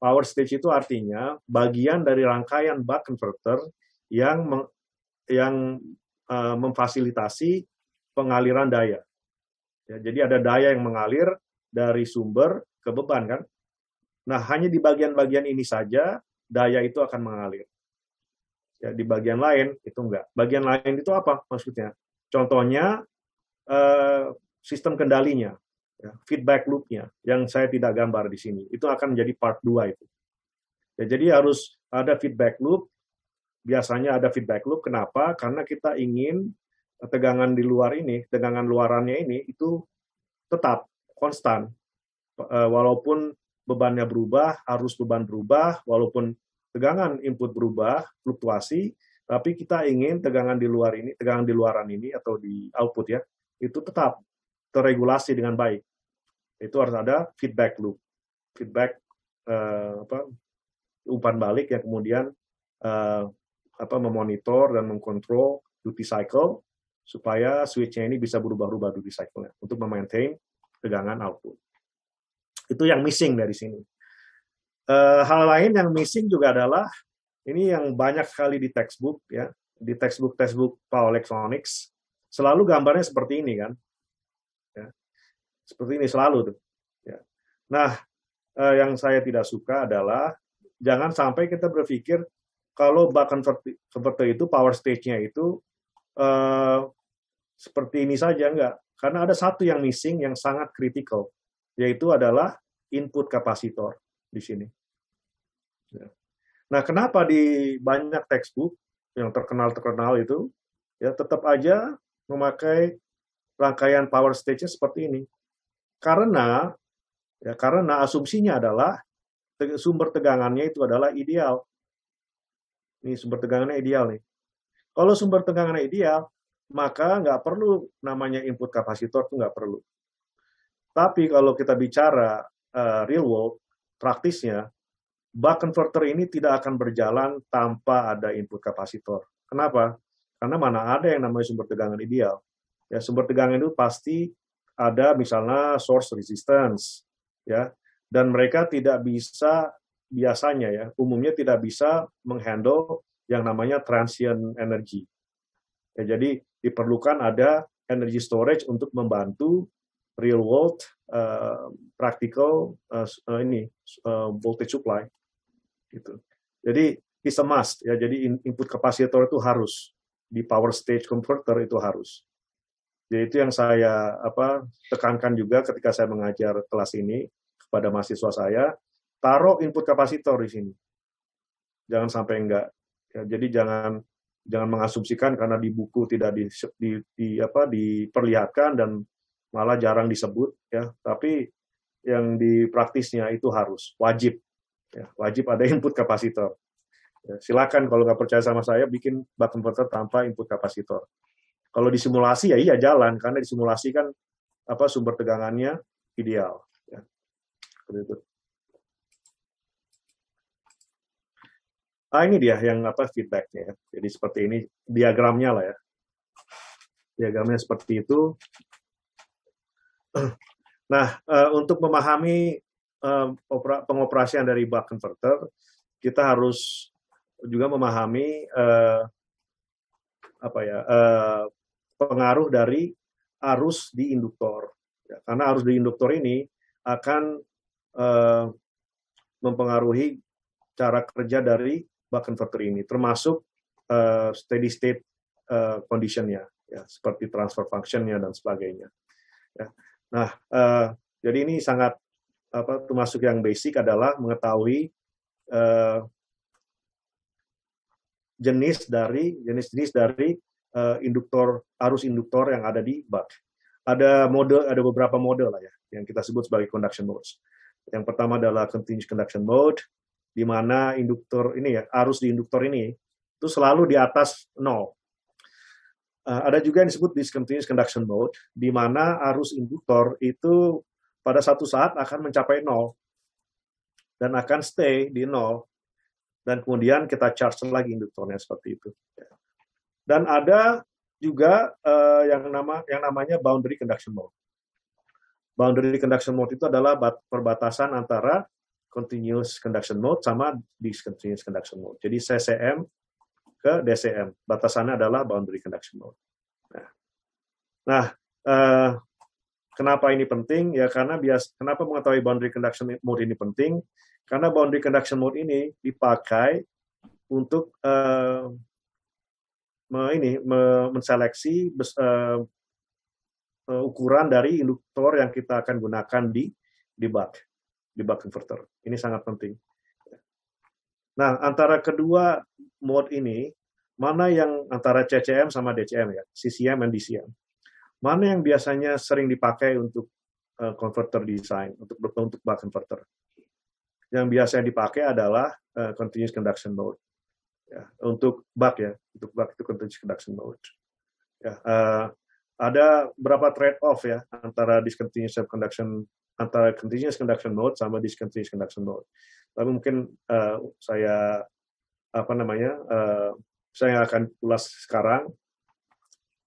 Power stage itu artinya bagian dari rangkaian buck converter yang memfasilitasi pengaliran daya. Ya, jadi ada daya yang mengalir dari sumber ke beban kan. Nah, hanya di bagian-bagian ini saja daya itu akan mengalir. Ya, di bagian lain itu enggak. Bagian lain itu apa maksudnya? Contohnya sistem kendalinya, ya, feedback loop-nya yang saya tidak gambar di sini. Itu akan menjadi part 2 itu. Ya, jadi harus ada feedback loop. Biasanya ada feedback loop. Kenapa? Karena kita ingin tegangan di luar ini, tegangan luarannya ini itu tetap konstan. Walaupun bebannya berubah, arus beban berubah, walaupun tegangan input berubah, fluktuasi, tapi kita ingin tegangan di luar ini, tegangan di luaran ini atau di output ya, itu tetap terregulasi dengan baik. Itu harus ada feedback loop. Feedback umpan balik yang kemudian memonitor dan mengkontrol duty cycle supaya switch-nya ini bisa berubah-ubah duty cycle-nya untuk memaintain tegangan output. Itu yang missing dari sini. Hal lain yang missing juga adalah ini yang banyak sekali di textbook ya, di textbook power electronics selalu gambarnya seperti ini kan, ya. Seperti ini selalu tuh. Ya. Nah, yang saya tidak suka adalah jangan sampai kita berpikir kalau buck converter itu power stage-nya itu seperti ini saja, enggak. Karena ada satu yang missing yang sangat kritikal, yaitu adalah input kapasitor di sini. Ya. Nah, kenapa di banyak textbook yang terkenal itu ya tetap aja memakai rangkaian power stage-nya seperti ini? Karena asumsinya adalah sumber tegangannya itu adalah ideal. Ini sumber tegangannya ideal nih. Kalau sumber tegangannya ideal, maka nggak perlu namanya input kapasitor, itu nggak perlu. Tapi kalau kita bicara real world, praktisnya, buck converter ini tidak akan berjalan tanpa ada input kapasitor. Kenapa? Karena mana ada yang namanya sumber tegangan ideal. Ya, sumber tegangan itu pasti ada misalnya source resistance, ya, dan mereka tidak bisa biasanya ya, umumnya tidak bisa menghandle yang namanya transient energy. Ya, jadi diperlukan ada energy storage untuk membantu real world practical voltage supply gitu. Jadi it's a must ya. Jadi input kapasitor itu harus di power stage converter itu harus. Jadi itu yang saya tekankan juga ketika saya mengajar kelas ini kepada mahasiswa saya, taruh input kapasitor di sini. Jangan sampai enggak. Ya, jadi jangan mengasumsikan karena di buku tidak diperlihatkan dan malah jarang disebut ya. Tapi yang di praktisnya itu harus wajib. Ya, wajib ada input kapasitor. Ya, silakan kalau nggak percaya sama saya bikin buck converter tanpa input kapasitor. Kalau di simulasi ya iya jalan karena di simulasi kan sumber tegangannya ideal. Ya. Seperti itu. Ini dia yang feedbacknya. Ya. Jadi seperti ini diagramnya lah ya. Diagramnya seperti itu. Nah, untuk memahami pengoperasian dari buck converter, kita harus juga memahami pengaruh dari arus di induktor. Ya, karena arus di induktor ini akan mempengaruhi cara kerja dari buck converter ini, termasuk steady state condition-nya, ya, seperti transfer function-nya dan sebagainya. Ya. Nah, jadi ini sangat termasuk yang basic adalah mengetahui jenis dari arus induktor yang ada di buck. Ada beberapa mode lah ya yang kita sebut sebagai conduction modes. Yang pertama adalah continuous conduction mode, di mana arus di induktor ini itu selalu di atas 0. Ada juga yang disebut discontinuous conduction mode, di mana arus induktor itu pada satu saat akan mencapai 0 dan akan stay di 0. Dan kemudian kita charge lagi induktornya seperti itu. Dan ada juga yang namanya boundary conduction mode. Boundary conduction mode itu adalah perbatasan antara continuous conduction mode sama discontinuous conduction mode. Jadi CCM ke DCM, batasannya adalah boundary conduction mode. Nah, kenapa ini penting? Ya karena kenapa mengetahui boundary conduction mode ini penting? Karena boundary conduction mode ini dipakai untuk menseleksi ukuran dari induktor yang kita akan gunakan di buck converter. Ini sangat penting. Nah, antara kedua mode ini, mana yang antara CCM sama DCM ya, CCM dan DCM. Mana yang biasanya sering dipakai untuk converter design, untuk buck converter? Yang biasanya dipakai adalah continuous conduction mode. Ya, untuk buck itu continuous conduction mode. Ya, ada berapa trade-off ya antara continuous conduction mode sama discontinuous conduction mode. Tapi mungkin saya akan ulas sekarang.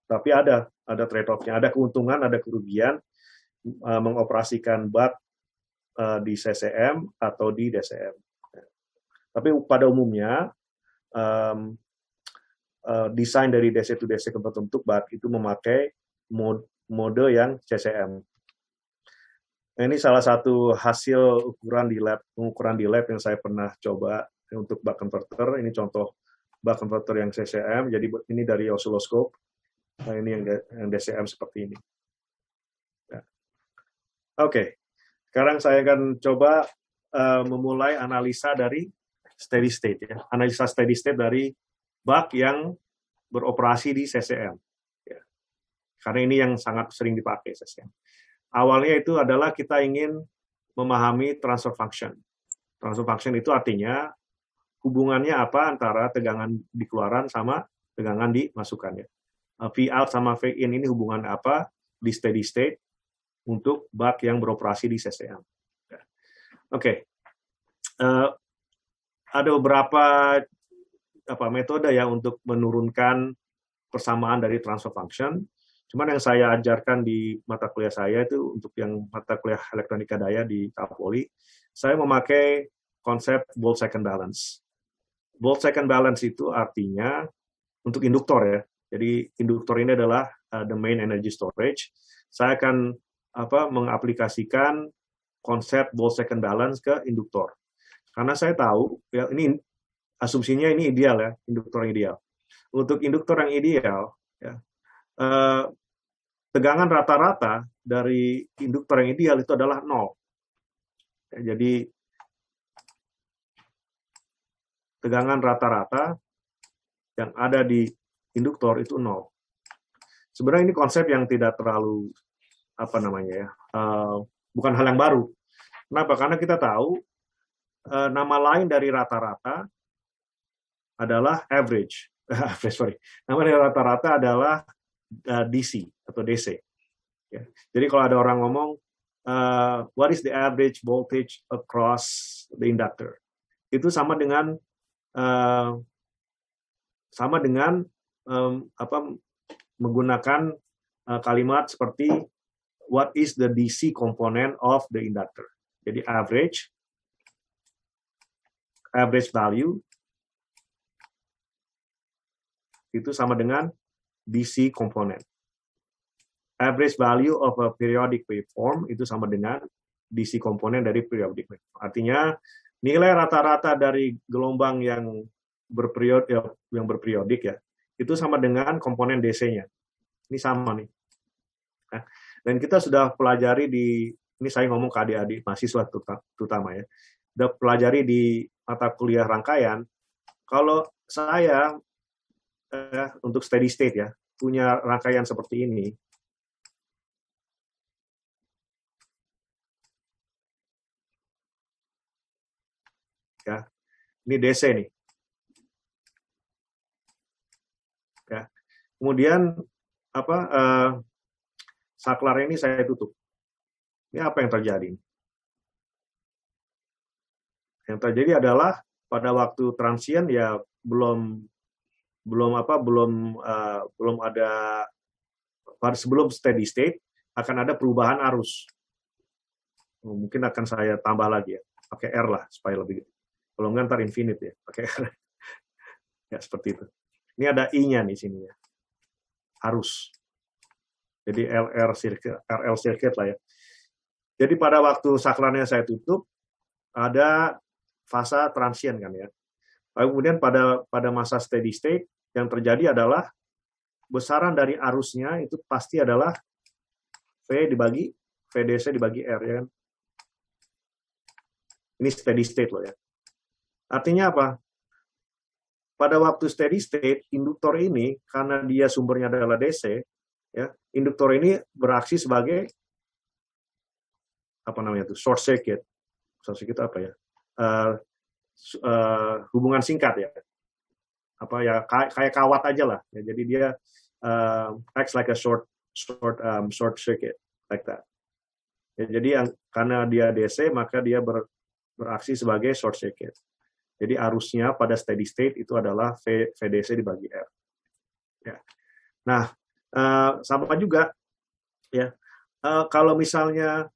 Tapi ada trade-off-nya, ada keuntungan, ada kerugian mengoperasikan buck di CCM atau di DCM. Tapi pada umumnya desain dari DC to DC converter untuk buck itu memakai mode yang CCM. Ini salah satu hasil pengukuran di lab yang saya pernah coba untuk buck converter. Ini contoh buck converter yang CCM. Jadi ini dari oscilloscope. Nah, ini yang DCM seperti ini. Ya. Oke. Sekarang saya akan coba memulai analisa dari steady state ya. Analisa steady state dari buck yang beroperasi di CCM. Ya. Karena ini yang sangat sering dipakai CCM. Awalnya itu adalah kita ingin memahami transfer function. Transfer function itu artinya hubungannya apa antara tegangan di keluaran sama tegangan di masukannya. V out sama V in ini hubungan apa di steady state untuk buck yang beroperasi di CCM. Oke. ada beberapa metode ya untuk menurunkan persamaan dari transfer function. Cuman yang saya ajarkan di mata kuliah saya itu untuk yang mata kuliah elektronika daya di Kapolri, saya memakai konsep volt second balance. Volt second balance itu artinya untuk induktor ya. Jadi induktor ini adalah the main energy storage. Saya akan mengaplikasikan konsep volt second balance ke induktor. Karena saya tahu ya ini asumsinya ini ideal ya, induktor ideal. Untuk induktor yang ideal ya, tegangan rata-rata dari induktor yang ideal itu adalah 0. Ya, jadi tegangan rata-rata yang ada di induktor itu 0. Sebenarnya ini konsep yang tidak terlalu bukan hal yang baru. Kenapa? Karena kita tahu nama lain dari rata-rata adalah average. Nama dari rata-rata adalah DC atau DC. Ya. Jadi kalau ada orang ngomong, what is the average voltage across the inductor? Itu sama dengan menggunakan kalimat seperti what is the DC component of the inductor. Jadi average value itu sama dengan DC component. Average value of a periodic waveform itu sama dengan DC component dari periodic waveform. Artinya nilai rata-rata dari gelombang yang berperiodik ya, itu sama dengan komponen DC-nya. Ini sama nih. Nah, dan kita sudah pelajari ini saya ngomong ke adik-adik mahasiswa terutama ya, sudah pelajari di mata kuliah rangkaian, kalau saya untuk steady state ya, punya rangkaian seperti ini, ya, ini DC nih. Ya. Kemudian saklar ini saya tutup. Ini apa yang terjadi? Yang terjadi adalah pada waktu transient ya belum ada, sebelum steady state akan ada perubahan arus. Mungkin akan saya tambah lagi ya, pakai R lah supaya lebih. Kalau nggak ntar infinite ya, pakai R. Ya seperti itu. Ini ada I-nya di sini ya, arus. Jadi RL circuit lah ya. Jadi pada waktu saklarnya saya tutup, ada fase transient kan ya. Lalu kemudian pada masa steady state yang terjadi adalah besaran dari arusnya itu pasti adalah VDC dibagi R ya kan. Ini steady state loh ya. Artinya apa? Pada waktu steady state, induktor ini karena dia sumbernya adalah DC, ya, induktor ini beraksi sebagai short circuit. Short circuit apa ya? Hubungan singkat ya. Kayak kawat aja lah. Ya, jadi dia acts like a short circuit like that. Ya, jadi karena dia DC maka dia beraksi sebagai short circuit. Jadi arusnya pada steady state itu adalah VDC dibagi R. Ya. Nah, sama juga ya. Kalau misalnya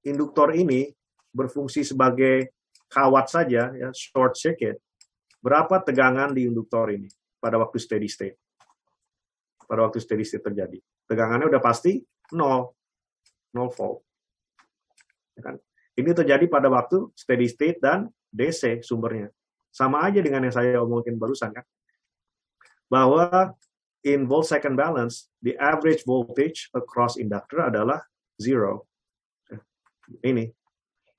induktor ini berfungsi sebagai kawat saja, ya, short circuit, berapa tegangan di induktor ini pada waktu steady state? Pada waktu steady state terjadi. Tegangannya udah pasti 0 volt. Ya kan? Ini terjadi pada waktu steady state dan DC sumbernya. Sama aja dengan yang saya omongin barusan kan. Bahwa in volt second balance, the average voltage across inductor adalah 0. Ini.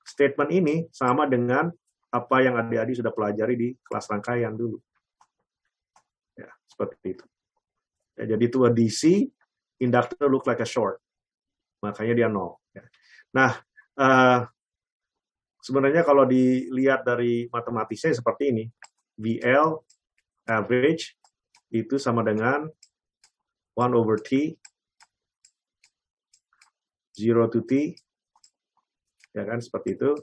Statement ini sama dengan apa yang adik-adik sudah pelajari di kelas rangkaian dulu. Ya, seperti itu. Ya, jadi itu DC, inductor look like a short. Makanya dia 0. Ya. Nah, sebenarnya kalau dilihat dari matematisnya seperti ini, VL average itu sama dengan 1/T 0 to T, ya kan, seperti itu,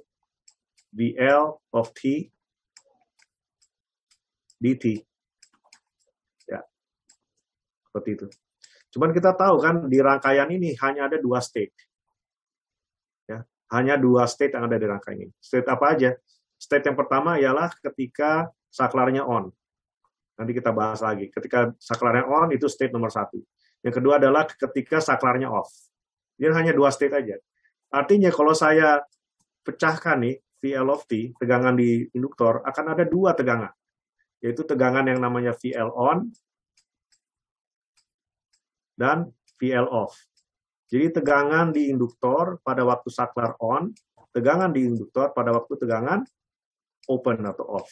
VL of T dt. Ya, seperti itu. Cuman kita tahu kan di rangkaian ini hanya ada 2 state. Ya, hanya 2 state yang ada di rangkaian ini. State apa aja? State yang pertama ialah ketika saklarnya on. Nanti kita bahas lagi. Ketika saklarnya on itu state nomor 1. Yang kedua adalah ketika saklarnya off. Jadi hanya 2 state aja. Artinya kalau saya pecahkan nih VL of T, tegangan di induktor, akan ada 2 tegangan. Yaitu tegangan yang namanya VL on dan VL off. Jadi tegangan di induktor pada waktu saklar on, tegangan di induktor pada waktu tegangan open atau off.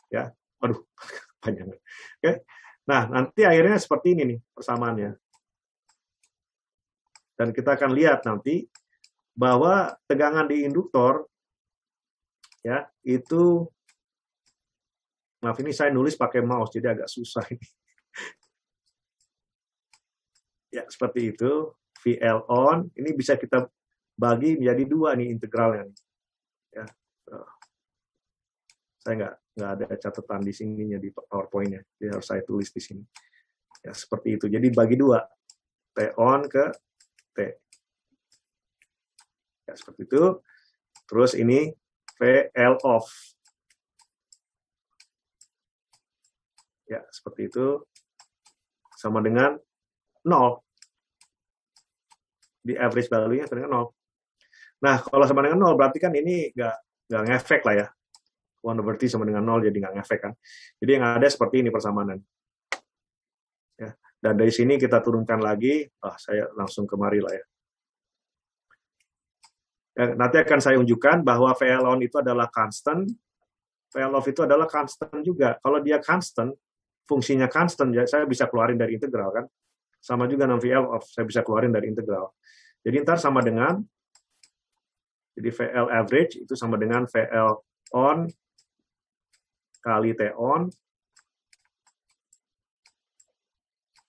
Ya, aduh, panjang. Oke. Nah, nanti akhirnya seperti ini nih persamaannya. Dan kita akan lihat nanti bahwa tegangan di induktor ya, itu maaf ini saya nulis pakai mouse jadi agak susah ini. Ya, seperti itu. VL on, ini bisa kita bagi menjadi 2 nih integralnya. Ya. Saya nggak ada catatan di sininya di PowerPoint-nya, jadi harus saya tulis di sini. Ya, seperti itu. Jadi bagi 2, T on ke T. Ya, seperti itu. Terus ini VL off. Ya, seperti itu. Sama dengan 0. Di average value-nya sama dengan 0. Nah, kalau sama dengan 0 berarti kan ini nggak ngefek lah ya. 1/T sama dengan 0 jadi nggak ngefek kan. Jadi yang ada seperti ini persamaan. Ya. Dan dari sini kita turunkan lagi. Saya langsung kemari lah ya. Nanti akan saya unjukkan bahwa VL on itu adalah constant. VL off itu adalah constant juga. Kalau dia constant, fungsinya constant, ya saya bisa keluarin dari integral kan. Sama juga dengan VL off, saya bisa keluarin dari integral. Jadi ntar sama dengan, jadi VL average itu sama dengan VL on kali T on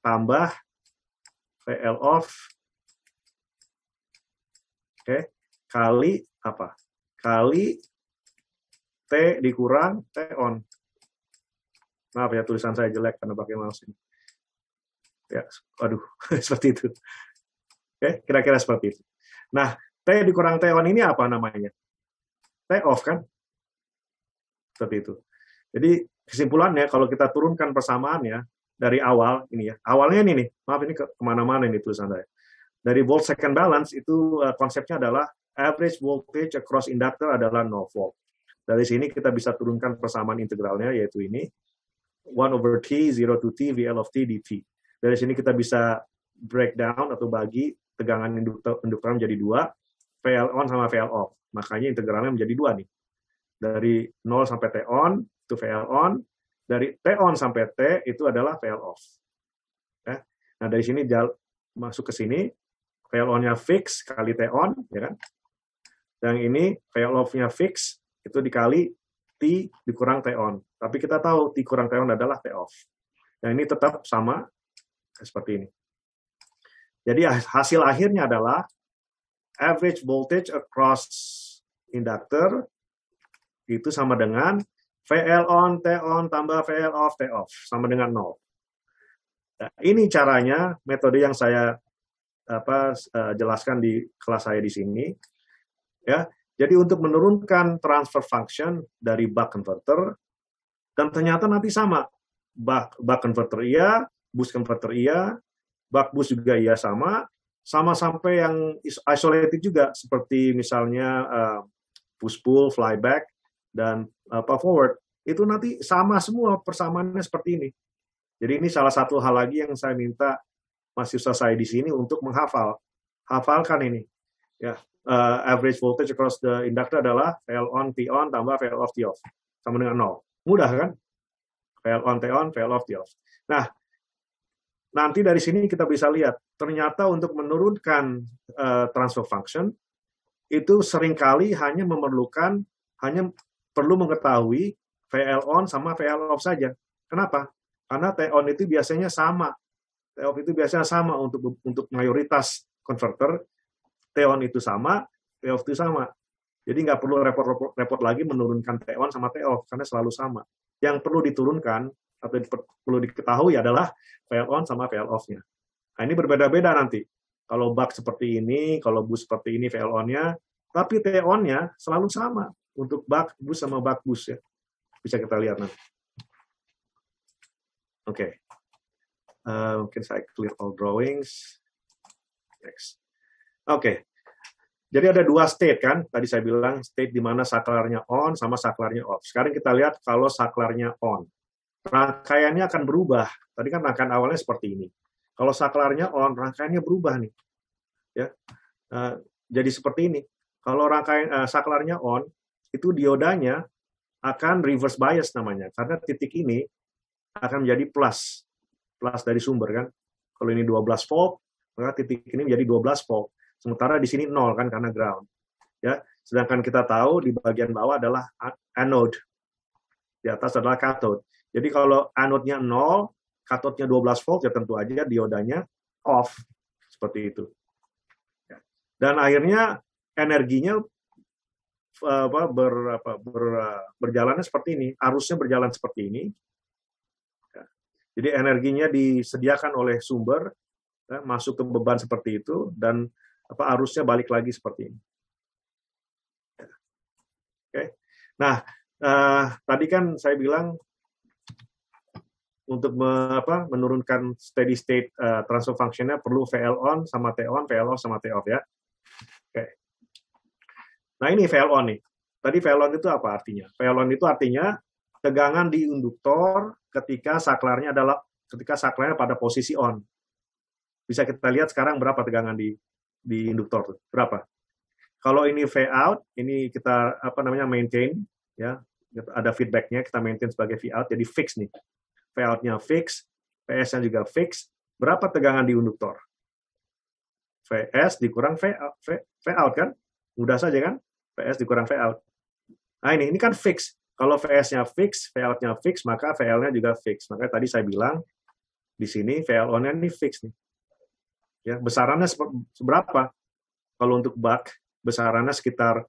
tambah VL off, oke, kali apa? Kali T dikurang T on. Maaf ya tulisan saya jelek karena pakai mouse ini. Ya, aduh, seperti itu. Oke, kira-kira seperti itu. Nah, T dikurang T on ini apa namanya? T off kan? Seperti itu. Jadi kesimpulannya kalau kita turunkan persamaannya dari awal ini ya, awalnya ini nih, maaf ini kemana-mana ini tulisan saya. Dari volt second balance itu konsepnya adalah average voltage across inductor adalah 0 volt. Dari sini kita bisa turunkan persamaan integralnya yaitu ini 1/T 0 to T VL of T dt. Dari sini kita bisa breakdown atau bagi tegangan induktor menjadi 2, VL on sama VL off. Makanya integralnya menjadi 2 nih. Dari 0 sampai T on itu VL on, dari T on sampai T itu adalah VL off. Ya. Nah dari sini masuk ke sini, VL on-nya fix kali T on, ya kan? Dan ini VL off-nya fix itu dikali T dikurang T on. Tapi kita tahu T kurang T on adalah T off. Nah ini tetap sama seperti ini. Jadi hasil akhirnya adalah average voltage across inductor itu sama dengan VL on, T on, tambah VL off, T off. Sama dengan 0. Nah, ini caranya, metode yang saya jelaskan di kelas saya di sini. Ya, jadi untuk menurunkan transfer function dari buck converter, dan ternyata nanti sama. Buck converter iya, boost converter iya, buck boost juga iya sama sampai yang isolated juga, seperti misalnya push-pull, flyback, dan forward, itu nanti sama semua persamaannya seperti ini. Jadi ini salah satu hal lagi yang saya minta mahasiswa saya di sini untuk hafalkan ini. Ya, average voltage across the inductor adalah VL on T on tambah VL off T off sama dengan 0. Mudah kan? VL on T on, VL off T off. Nah, nanti dari sini kita bisa lihat ternyata untuk menurunkan transfer function itu seringkali hanya perlu mengetahui VL on sama VL off saja. Kenapa? Karena T on itu biasanya sama. T off itu biasanya sama untuk mayoritas converter. T on itu sama, T off itu sama. Jadi nggak perlu repot lagi menurunkan T on sama T off karena selalu sama. Yang perlu diturunkan atau perlu diketahui adalah VL on sama VL off-nya. Nah, ini berbeda-beda nanti. Kalau buck seperti ini, kalau boost seperti ini VL on-nya, tapi T on-nya selalu sama untuk buck boost sama buck boost ya. Bisa kita lihat nanti. Oke. Mungkin saya clear all drawings. Next. Oke. Jadi ada dua state kan, tadi saya bilang state di mana saklarnya on sama saklarnya off. Sekarang kita lihat kalau saklarnya on. Rangkaiannya akan berubah. Tadi kan rangkaian awalnya seperti ini. Kalau saklarnya on, rangkaiannya berubah nih. Ya. Jadi seperti ini. Kalau rangkaian saklarnya on, itu diodanya akan reverse bias namanya. Karena titik ini akan menjadi plus dari sumber kan. Kalau ini 12 volt, maka titik ini menjadi 12 volt. Sementara di sini 0 kan karena ground. Ya, sedangkan kita tahu di bagian bawah adalah anode. Di atas adalah cathode. Jadi kalau anode-nya 0, cathode-nya 12 volt ya tentu aja diodanya off. Seperti itu. Ya. Dan akhirnya energinya berjalannya seperti ini, arusnya berjalan seperti ini. Ya. Jadi energinya disediakan oleh sumber ya, masuk ke beban seperti itu dan arusnya balik lagi seperti ini. Oke. Nah, tadi kan saya bilang untuk menurunkan steady state transfer function-nya perlu VL on sama T on, VL off sama T off ya. Oke. Nah, ini VL on nih. Tadi VL on itu apa artinya? VL on itu artinya tegangan di induktor ketika saklarnya pada posisi on. Bisa kita lihat sekarang berapa tegangan di induktor tuh, berapa? Kalau ini V out, ini kita maintain ya, ada feedbacknya, kita maintain sebagai V out, jadi fix nih. V out-nya fix, VS-nya juga fix. Berapa tegangan di induktor? VS dikurang V out kan? Mudah saja kan? VS dikurang V out. Nah ini kan fix. Kalau VS-nya fix, V out-nya fix, maka VL-nya juga fix. Maka tadi saya bilang di sini VL on-nya ini fix nih. Ya, besarannya seberapa? Kalau untuk buck, besarannya sekitar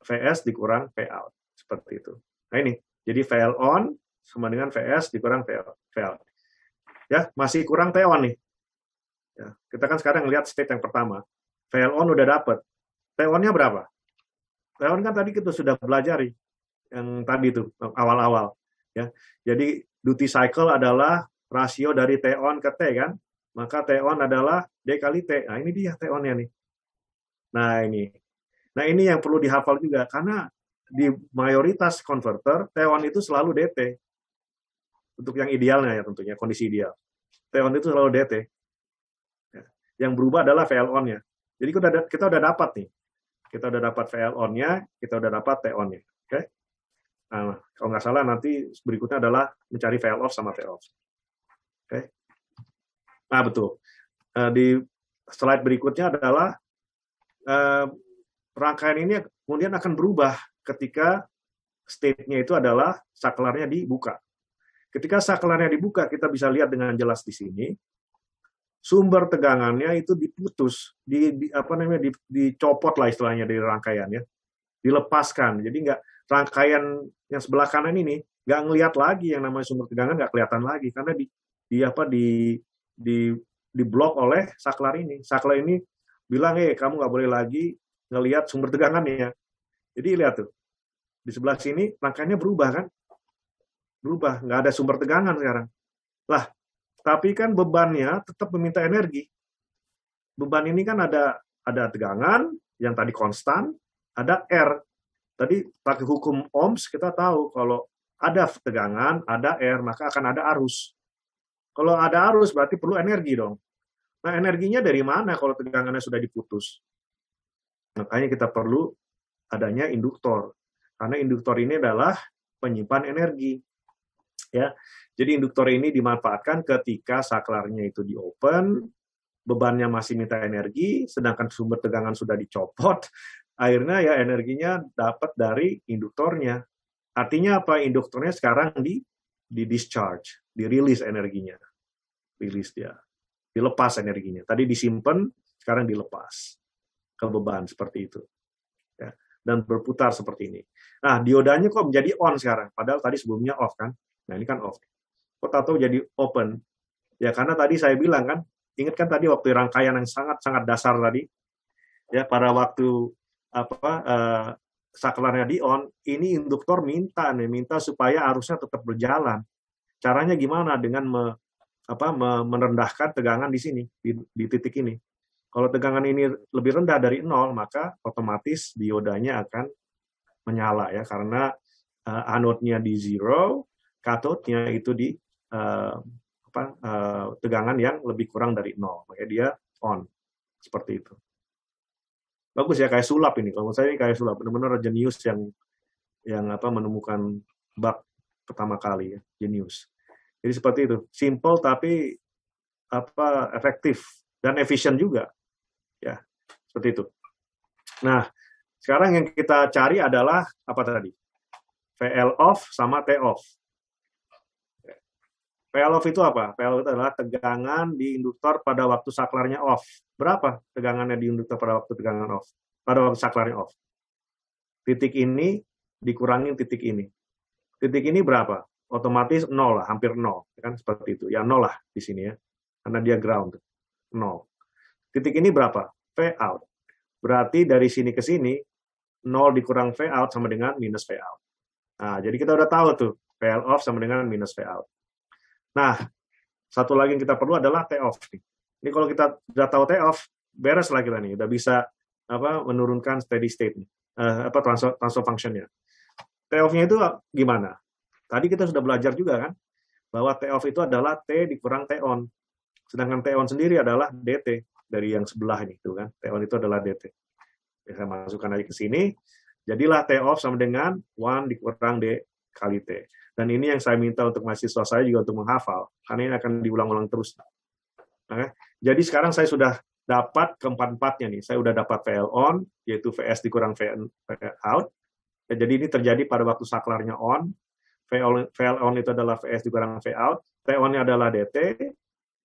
VS dikurang V out. Seperti itu. Nah ini, jadi VL on sama dengan VS dikurang V out. Ya, masih kurang T on nih. Ya, kita kan sekarang lihat state yang pertama. VL on udah dapet. T on-nya berapa? T on kan tadi kita sudah pelajari. Yang tadi itu, awal-awal. Ya, jadi duty cycle adalah rasio dari T on ke T kan? Maka T on adalah D kali T. Nah, ini dia T on-nya nih. Nah, ini yang perlu dihafal juga. Karena di mayoritas konverter, T on itu selalu DT. Untuk yang idealnya ya tentunya, kondisi ideal. T on itu selalu DT. Ya. Yang berubah adalah VL on-nya. Jadi kita udah dapat nih. Kita udah dapat VL on-nya, kita udah dapat T on-nya. Oke? Nah, kalau nggak salah nanti berikutnya adalah mencari VL off sama V off. Oke? Nah, betul. Di slide berikutnya adalah rangkaian ini kemudian akan berubah ketika state-nya itu adalah saklarnya dibuka. Ketika saklarnya dibuka, kita bisa lihat dengan jelas di sini, sumber tegangannya itu diputus, dicopot lah istilahnya dari rangkaiannya, dilepaskan. Jadi rangkaian yang sebelah kanan ini nggak ngelihat lagi yang namanya sumber tegangan, nggak kelihatan lagi karena diblok oleh saklar ini. Saklar ini bilang, kamu nggak boleh lagi ngelihat sumber tegangannya. Jadi lihat tuh, di sebelah sini rangkaiannya berubah kan? Berubah, nggak ada sumber tegangan sekarang. Lah, tapi kan bebannya tetap meminta energi. Beban ini kan ada tegangan yang tadi konstan, ada R. Tadi pakai hukum Ohms kita tahu kalau ada tegangan, ada R, maka akan ada arus. Kalau ada arus berarti perlu energi dong. Nah, energinya dari mana kalau tegangannya sudah diputus? Makanya kita perlu adanya induktor. Karena induktor ini adalah penyimpan energi. Ya. Jadi induktor ini dimanfaatkan ketika saklarnya itu di-open, bebannya masih minta energi, sedangkan sumber tegangan sudah dicopot, akhirnya ya energinya dapat dari induktornya. Artinya apa? Induktornya sekarang di-discharge, dirilis energinya. Rilis dia. Dilepas energinya. Tadi disimpan, sekarang dilepas ke beban seperti itu. Ya. dan berputar seperti ini. Nah, diodanya kok menjadi on sekarang, padahal tadi sebelumnya off kan. Nah, ini kan off. Kok tahu jadi open? Ya karena tadi saya bilang kan, ingat kan tadi waktu rangkaian yang sangat-sangat dasar tadi, ya pada waktu saklarnya di on, ini induktor minta supaya arusnya tetap berjalan. Caranya gimana? Dengan merendahkan tegangan di sini, di titik ini. Kalau tegangan ini lebih rendah dari 0, maka otomatis diodanya akan menyala ya, karena anode-nya di 0, katodnya itu di tegangan yang lebih kurang dari 0, makanya dia on seperti itu. Bagus ya, kayak sulap ini. Kalau saya ini kayak sulap, benar-benar jenius yang menemukan bug pertama kali ya, jenius. Jadi seperti itu, simple tapi efektif dan efisien juga, ya seperti itu. Nah, sekarang yang kita cari adalah apa tadi? VL off sama T off. VL off itu apa? VL itu adalah tegangan di induktor pada waktu saklarnya off. Berapa tegangannya di induktor pada waktu tegangan off? Pada waktu saklarnya off. Titik ini dikurangin titik ini. Titik ini berapa? Otomatis 0 lah, hampir 0. Kan seperti itu. Ya 0 lah di sini ya. Karena dia ground. 0. Titik ini berapa? V out. Berarti dari sini ke sini, 0 dikurang V out sama dengan minus V out. Nah, jadi kita udah tahu tuh, VL off sama dengan minus V out. Nah, satu lagi yang kita perlu adalah T off. Ini kalau kita udah tahu T off, beres lah kita nih. Udah bisa menurunkan steady state, transfer function-nya. T off-nya itu gimana? Tadi kita sudah belajar juga kan, bahwa T off itu adalah T dikurang T on. Sedangkan T on sendiri adalah DT dari yang sebelah ini, tuh kan. T on itu adalah DT. Ya, saya masukkan lagi ke sini. Jadilah T off sama dengan 1 dikurang D kali T. Dan ini yang saya minta untuk mahasiswa saya juga untuk menghafal, karena ini akan diulang-ulang terus. Oke? Jadi sekarang saya sudah dapat keempat-empatnya nih. Saya sudah dapat VL on, yaitu VS dikurang VL out. Ya, jadi ini terjadi pada waktu saklarnya on. VL on itu adalah VS dikurang V out, T on-nya adalah DT,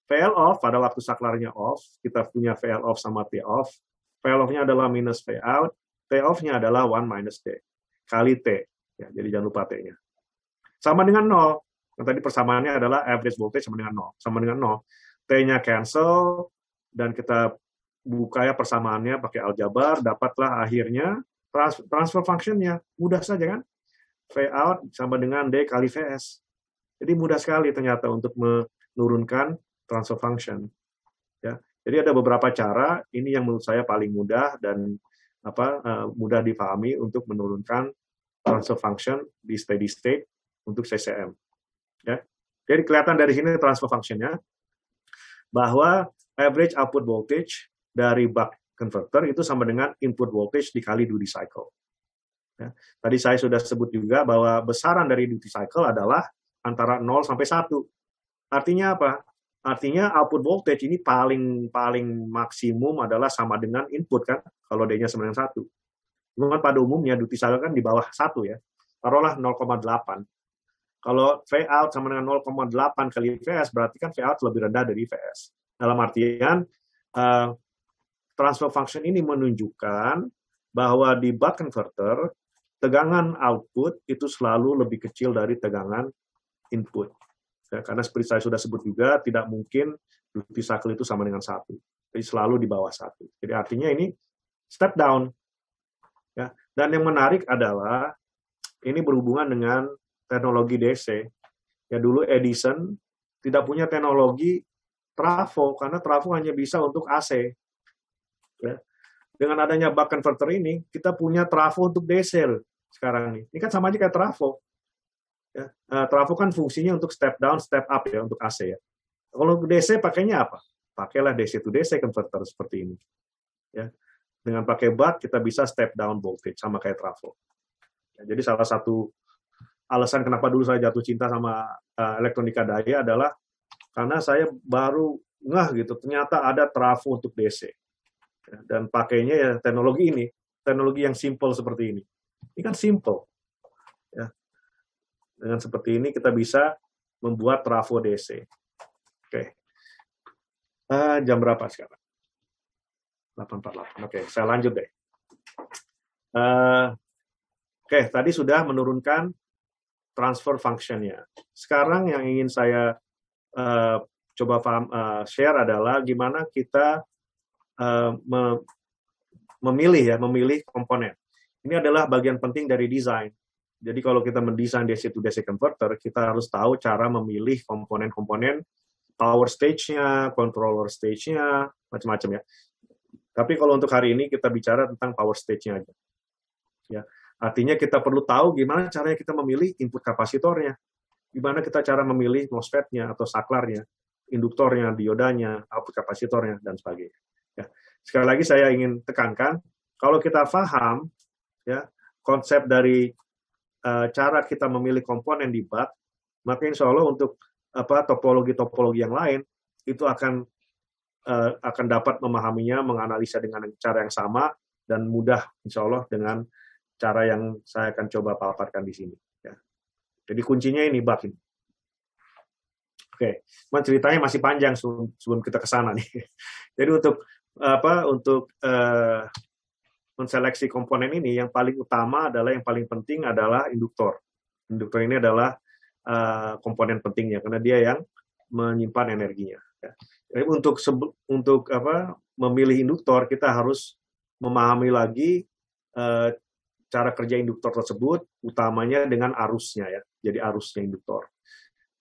VL off pada waktu saklarnya off, kita punya VL off sama T off, VL off-nya adalah minus V out, T off-nya adalah 1 minus D, kali T, ya, jadi jangan lupa T-nya. Sama dengan 0, yang tadi persamaannya adalah average voltage sama dengan 0, sama dengan 0, T-nya cancel, dan kita buka ya persamaannya pakai aljabar, dapatlah akhirnya transfer function-nya, mudah saja kan? V out sama dengan D kali VS. Jadi mudah sekali ternyata untuk menurunkan transfer function. Ya. Jadi ada beberapa cara, ini yang menurut saya paling mudah dan mudah dipahami untuk menurunkan transfer function di steady state untuk CCM. Ya. Jadi kelihatan dari sini transfer function-nya bahwa average output voltage dari buck converter itu sama dengan input voltage dikali duty cycle. Ya. Tadi saya sudah sebut juga bahwa besaran dari duty cycle adalah antara 0 sampai 1. Artinya apa? Artinya output voltage ini paling maksimum adalah sama dengan input kan, kalau D-nya sama dengan 1. Memang pada umumnya duty cycle kan di bawah 1 ya. Taruhlah 0,8. Kalau V out sama dengan 0,8 kali VS, berarti kan V out lebih rendah dari VS. Dalam artian, transfer function ini menunjukkan bahwa di buck converter, tegangan output itu selalu lebih kecil dari tegangan input. Ya, karena seperti saya sudah sebut juga, tidak mungkin duty cycle itu sama dengan 1. Jadi selalu di bawah 1. Jadi artinya ini step down. Ya. Dan yang menarik adalah, ini berhubungan dengan teknologi DC. Ya, dulu Edison tidak punya teknologi trafo, karena trafo hanya bisa untuk AC. Ya. Dengan adanya buck converter ini, kita punya trafo untuk DC sekarang ini. Ini kan sama aja kayak trafo. Ya. Trafo kan fungsinya untuk step down, step up ya, untuk AC ya. Kalau DC pakainya apa? Pakailah DC to DC converter seperti ini. Ya. Dengan pakai buck, kita bisa step down voltage, sama kayak trafo. Ya, jadi salah satu alasan kenapa dulu saya jatuh cinta sama elektronika daya adalah karena saya baru ngeh gitu, ternyata ada trafo untuk DC. Ya, dan pakainya ya teknologi ini, teknologi yang simple seperti ini. Ini kan simple. Ya. Dengan seperti ini kita bisa membuat trafo DC. Oke. Jam berapa sekarang? 8.48. Oke, saya lanjut deh. Oke, tadi sudah menurunkan transfer function-nya. Sekarang yang ingin saya coba share adalah gimana kita memilih komponen. Ini adalah bagian penting dari desain. Jadi kalau kita mendesain DC to DC converter, kita harus tahu cara memilih komponen-komponen, power stage-nya, controller stage-nya, macam-macam ya. Tapi kalau untuk hari ini kita bicara tentang power stage-nya aja. Ya, artinya kita perlu tahu gimana caranya kita memilih input kapasitornya, gimana kita cara memilih MOSFET-nya atau saklarnya, induktornya, diodanya, output kapasitornya, dan sebagainya. Ya. Sekali lagi saya ingin tekankan, kalau kita paham ya konsep dari cara kita memilih komponen di BAT, maka insya Allah untuk topologi-topologi yang lain itu akan dapat memahaminya, menganalisa dengan cara yang sama dan mudah insya Allah dengan cara yang saya akan coba paparkan di sini. Ya. Jadi kuncinya ini BAT ini. Oke, ceritanya masih panjang sebelum kita ke sana nih. Jadi untuk menseleksi komponen ini, yang paling utama adalah, yang paling penting adalah induktor. Induktor ini adalah komponen pentingnya karena dia yang menyimpan energinya. Ya. Jadi untuk memilih induktor, kita harus memahami lagi cara kerja induktor tersebut, utamanya dengan arusnya ya. Jadi arusnya induktor.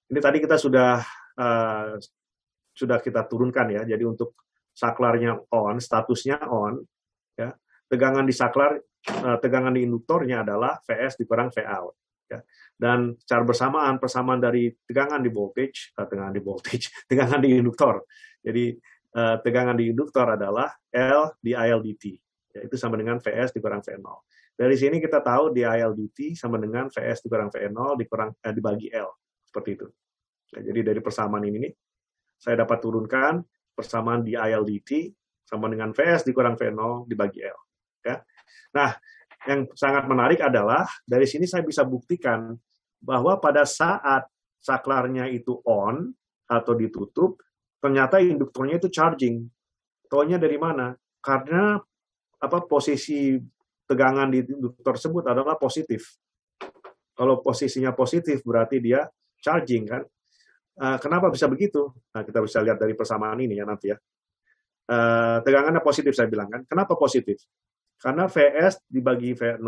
Ini tadi kita sudah kita turunkan ya. Jadi untuk saklarnya on, statusnya on, ya. Tegangan di saklar, tegangan di induktornya adalah Vs dikurang Vout. Ya. Dan secara persamaan dari tegangan di induktor. Jadi tegangan di induktor adalah L di IL dt. Ya, itu sama dengan Vs dikurang V0. Dari sini kita tahu di IL dt sama dengan Vs dikurang V0 dibagi L. Seperti itu. Ya, jadi dari persamaan ini saya dapat turunkan persamaan di IL dt sama dengan Vs dikurang V0 dibagi L. Ya. Nah, yang sangat menarik adalah dari sini saya bisa buktikan bahwa pada saat saklarnya itu on atau ditutup, ternyata induktornya itu charging. Taunya dari mana? Karena posisi tegangan di induktor tersebut adalah positif. Kalau posisinya positif berarti dia charging kan? Kenapa bisa begitu? Nah, kita bisa lihat dari persamaan ini ya nanti ya. Tegangannya positif saya bilang kan. Kenapa positif? Karena Vs dibagi V0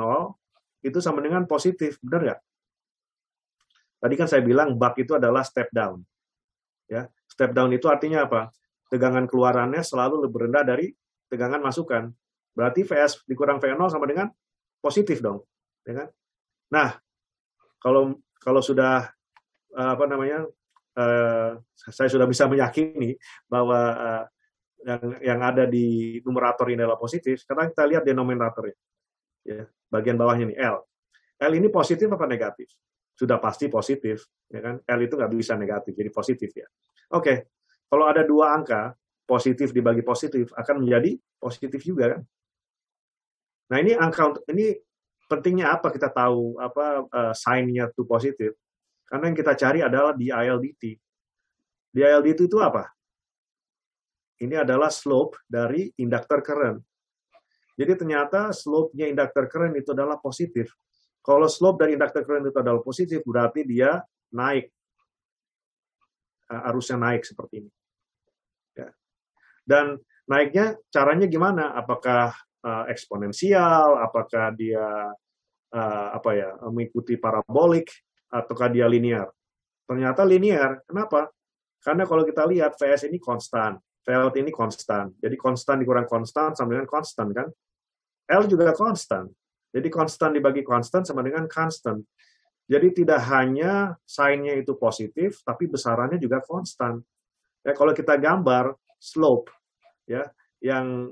itu sama dengan positif, benar nggak? Tadi kan saya bilang buck itu adalah step down. Ya, step down itu artinya apa? Tegangan keluarannya selalu lebih rendah dari tegangan masukan. Berarti Vs dikurang V0 sama dengan positif dong, ya kan? Nah, kalau sudah saya sudah bisa meyakini bahwa yang ada di numerator ini adalah positif. Sekarang kita lihat denominatornya, ya, bagian bawahnya nih L. L ini positif apa negatif? Sudah pasti positif, ya kan? L itu nggak bisa negatif, jadi positif ya. Oke, kalau ada dua angka, positif dibagi positif akan menjadi positif juga kan? Nah ini ini pentingnya apa kita tahu sign-nya itu positif? Karena yang kita cari adalah di IL dt. Di IL dt itu apa? Ini adalah slope dari inductor current. Jadi ternyata slope-nya inductor current itu adalah positif. Kalau slope dari inductor current itu adalah positif, berarti dia naik. Arusnya naik seperti ini. Ya. Dan naiknya caranya gimana? Apakah eksponensial? Apakah dia mengikuti parabolik? Ataukah dia linear? Ternyata linear. Kenapa? Karena kalau kita lihat Vs ini konstan. Vout ini konstan. Jadi konstan dikurang konstan sama dengan konstan kan? L juga konstan. Jadi konstan dibagi konstan sama dengan constant. Jadi tidak hanya sign-nya itu positif, tapi besarannya juga konstan. Ya, kalau kita gambar slope, ya, yang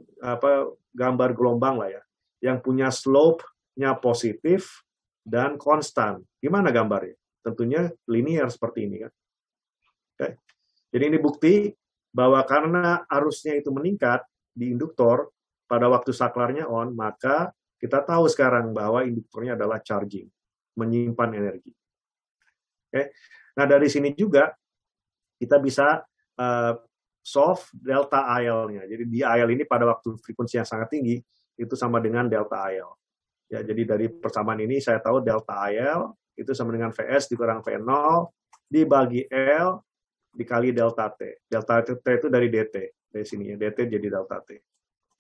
gambar gelombang lah ya, yang punya slope-nya positif dan konstan. Gimana gambarnya? Tentunya linear seperti ini kan. Oke. Jadi ini bukti bahwa karena arusnya itu meningkat di induktor pada waktu saklarnya on, maka kita tahu sekarang bahwa induktornya adalah charging, menyimpan energi. Oke. Nah, dari sini juga kita bisa solve delta IL-nya. Jadi di IL ini pada waktu frekuensi yang sangat tinggi itu sama dengan delta IL. Ya, jadi dari persamaan ini saya tahu delta IL itu sama dengan VS dikurang V0 dibagi L dikali delta T. Delta T itu dari DT. Dari sini ya, DT jadi delta T.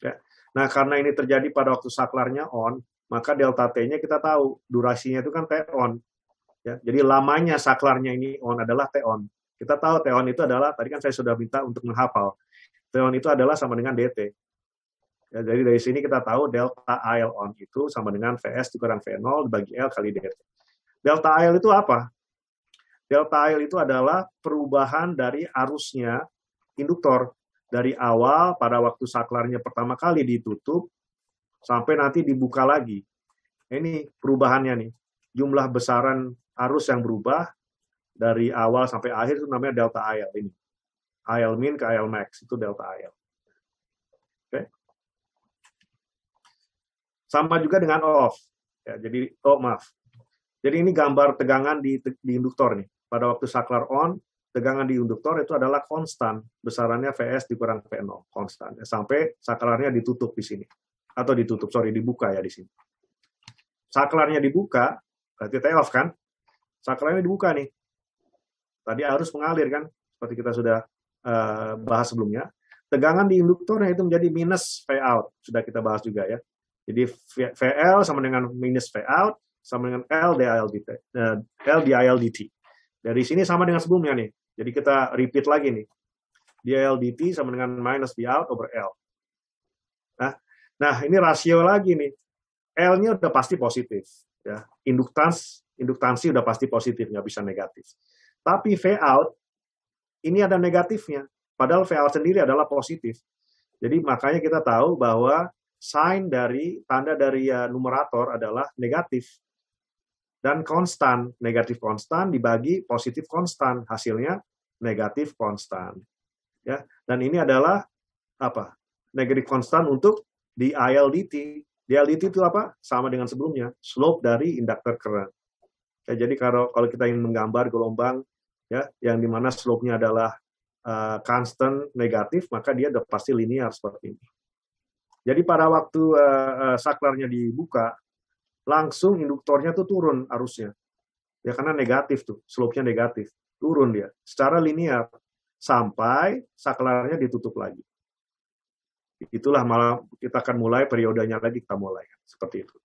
Ya. Nah, karena ini terjadi pada waktu saklarnya on, maka delta T-nya kita tahu, durasinya itu kan T on. Ya, jadi lamanya saklarnya ini on adalah T on. Kita tahu T on itu adalah, tadi kan saya sudah minta untuk menghafal, T on itu adalah sama dengan DT. Ya, jadi dari sini kita tahu delta IL on itu sama dengan VS dikurang V0 dibagi L kali DT. Delta IL itu apa? Delta IL itu adalah perubahan dari arusnya induktor. Dari awal pada waktu saklarnya pertama kali ditutup, sampai nanti dibuka lagi. Ini perubahannya nih. Jumlah besaran arus yang berubah dari awal sampai akhir itu namanya delta IL ini. IL min ke IL max itu delta IL. Oke. Sama juga dengan off. Ya, jadi maaf. Jadi ini gambar tegangan di induktor nih. Pada waktu saklar on, tegangan di induktor itu adalah konstan. Besarannya VS dikurang V0, konstan. Sampai saklarnya ditutup di sini. Atau dibuka ya di sini. Saklarnya dibuka, berarti T off kan? Saklarnya dibuka nih. Tadi arus mengalir kan? Seperti kita sudah bahas sebelumnya. Tegangan di induktornya itu menjadi minus V out. Sudah kita bahas juga ya. Jadi VL sama dengan minus V out, sama dengan L dIL dt. Dari sini sama dengan sebelumnya nih. Jadi kita repeat lagi nih. dIL dt sama dengan minus V out over L. Nah, ini rasio lagi nih. L-nya udah pasti positif. Ya. Induktansi udah pasti positif, nggak bisa negatif. Tapi V out, ini ada negatifnya. Padahal V out sendiri adalah positif. Jadi makanya kita tahu bahwa sign dari tanda dari numerator adalah negatif dan konstan, negatif konstan dibagi positif konstan, hasilnya negatif konstan. Ya, dan ini adalah apa? Negatif konstan untuk dIL dt. dIL dt itu apa? Sama dengan sebelumnya, slope dari induktor current. Ya, jadi kalau kita ingin menggambar gelombang ya yang dimana slope-nya adalah constant negatif, maka dia udah pasti linear seperti ini. Jadi pada waktu saklarnya dibuka, langsung induktornya tuh turun arusnya. Ya karena negatif tuh, slope-nya negatif. Turun dia secara linear sampai saklarnya ditutup lagi. Itulah malah kita akan mulai periodenya lagi kita mulai seperti itu.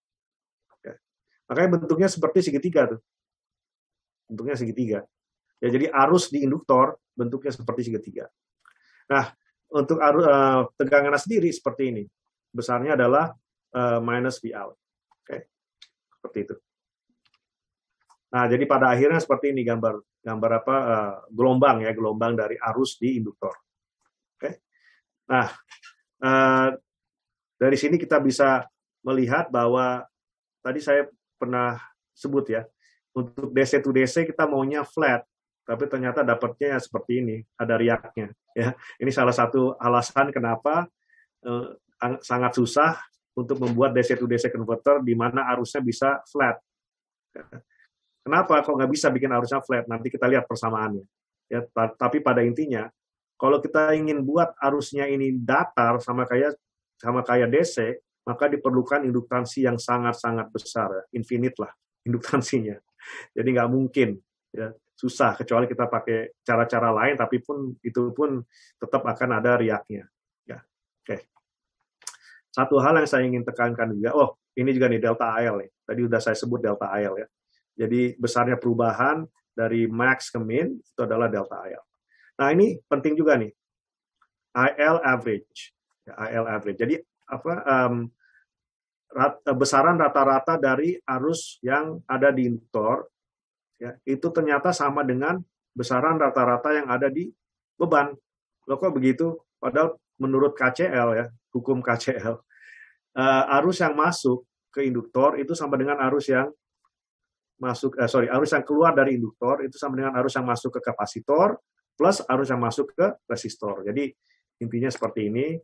Ya. Makanya bentuknya seperti segitiga tuh. Bentuknya segitiga. Ya jadi arus di induktor bentuknya seperti segitiga. Nah, untuk tegangan sendiri seperti ini. Besarnya adalah minus V out. Oke. Seperti itu. Nah, jadi pada akhirnya seperti ini gambar apa gelombang dari arus di induktor. Oke. Nah, dari sini kita bisa melihat bahwa tadi saya pernah sebut ya, untuk DC to DC kita maunya flat, tapi ternyata dapatnya seperti ini, ada riaknya. Ya, ini salah satu alasan kenapa sangat susah untuk membuat DC to DC converter di mana arusnya bisa flat. Kenapa kok nggak bisa bikin arusnya flat? Nanti kita lihat persamaannya. Ya, tapi pada intinya, kalau kita ingin buat arusnya ini datar sama kayak DC, maka diperlukan induktansi yang sangat-sangat besar, ya. Infinite lah induktansinya. Jadi nggak mungkin, ya. Susah kecuali kita pakai cara-cara lain, tapi itu pun tetap akan ada riaknya. Ya, oke. Satu hal yang saya ingin tekankan juga, ini juga nih delta IL nih. Tadi udah saya sebut delta IL ya. Jadi besarnya perubahan dari max ke min itu adalah delta IL. Nah ini penting juga nih, IL average. Ya, IL average. Jadi besaran rata-rata dari arus yang ada di induktor, ya, itu ternyata sama dengan besaran rata-rata yang ada di beban. Loh kok begitu? Padahal menurut KCL ya, hukum KCL, arus yang masuk ke induktor itu sama dengan arus yang arus yang keluar dari induktor itu sama dengan arus yang masuk ke kapasitor plus arus yang masuk ke resistor. Jadi intinya seperti ini.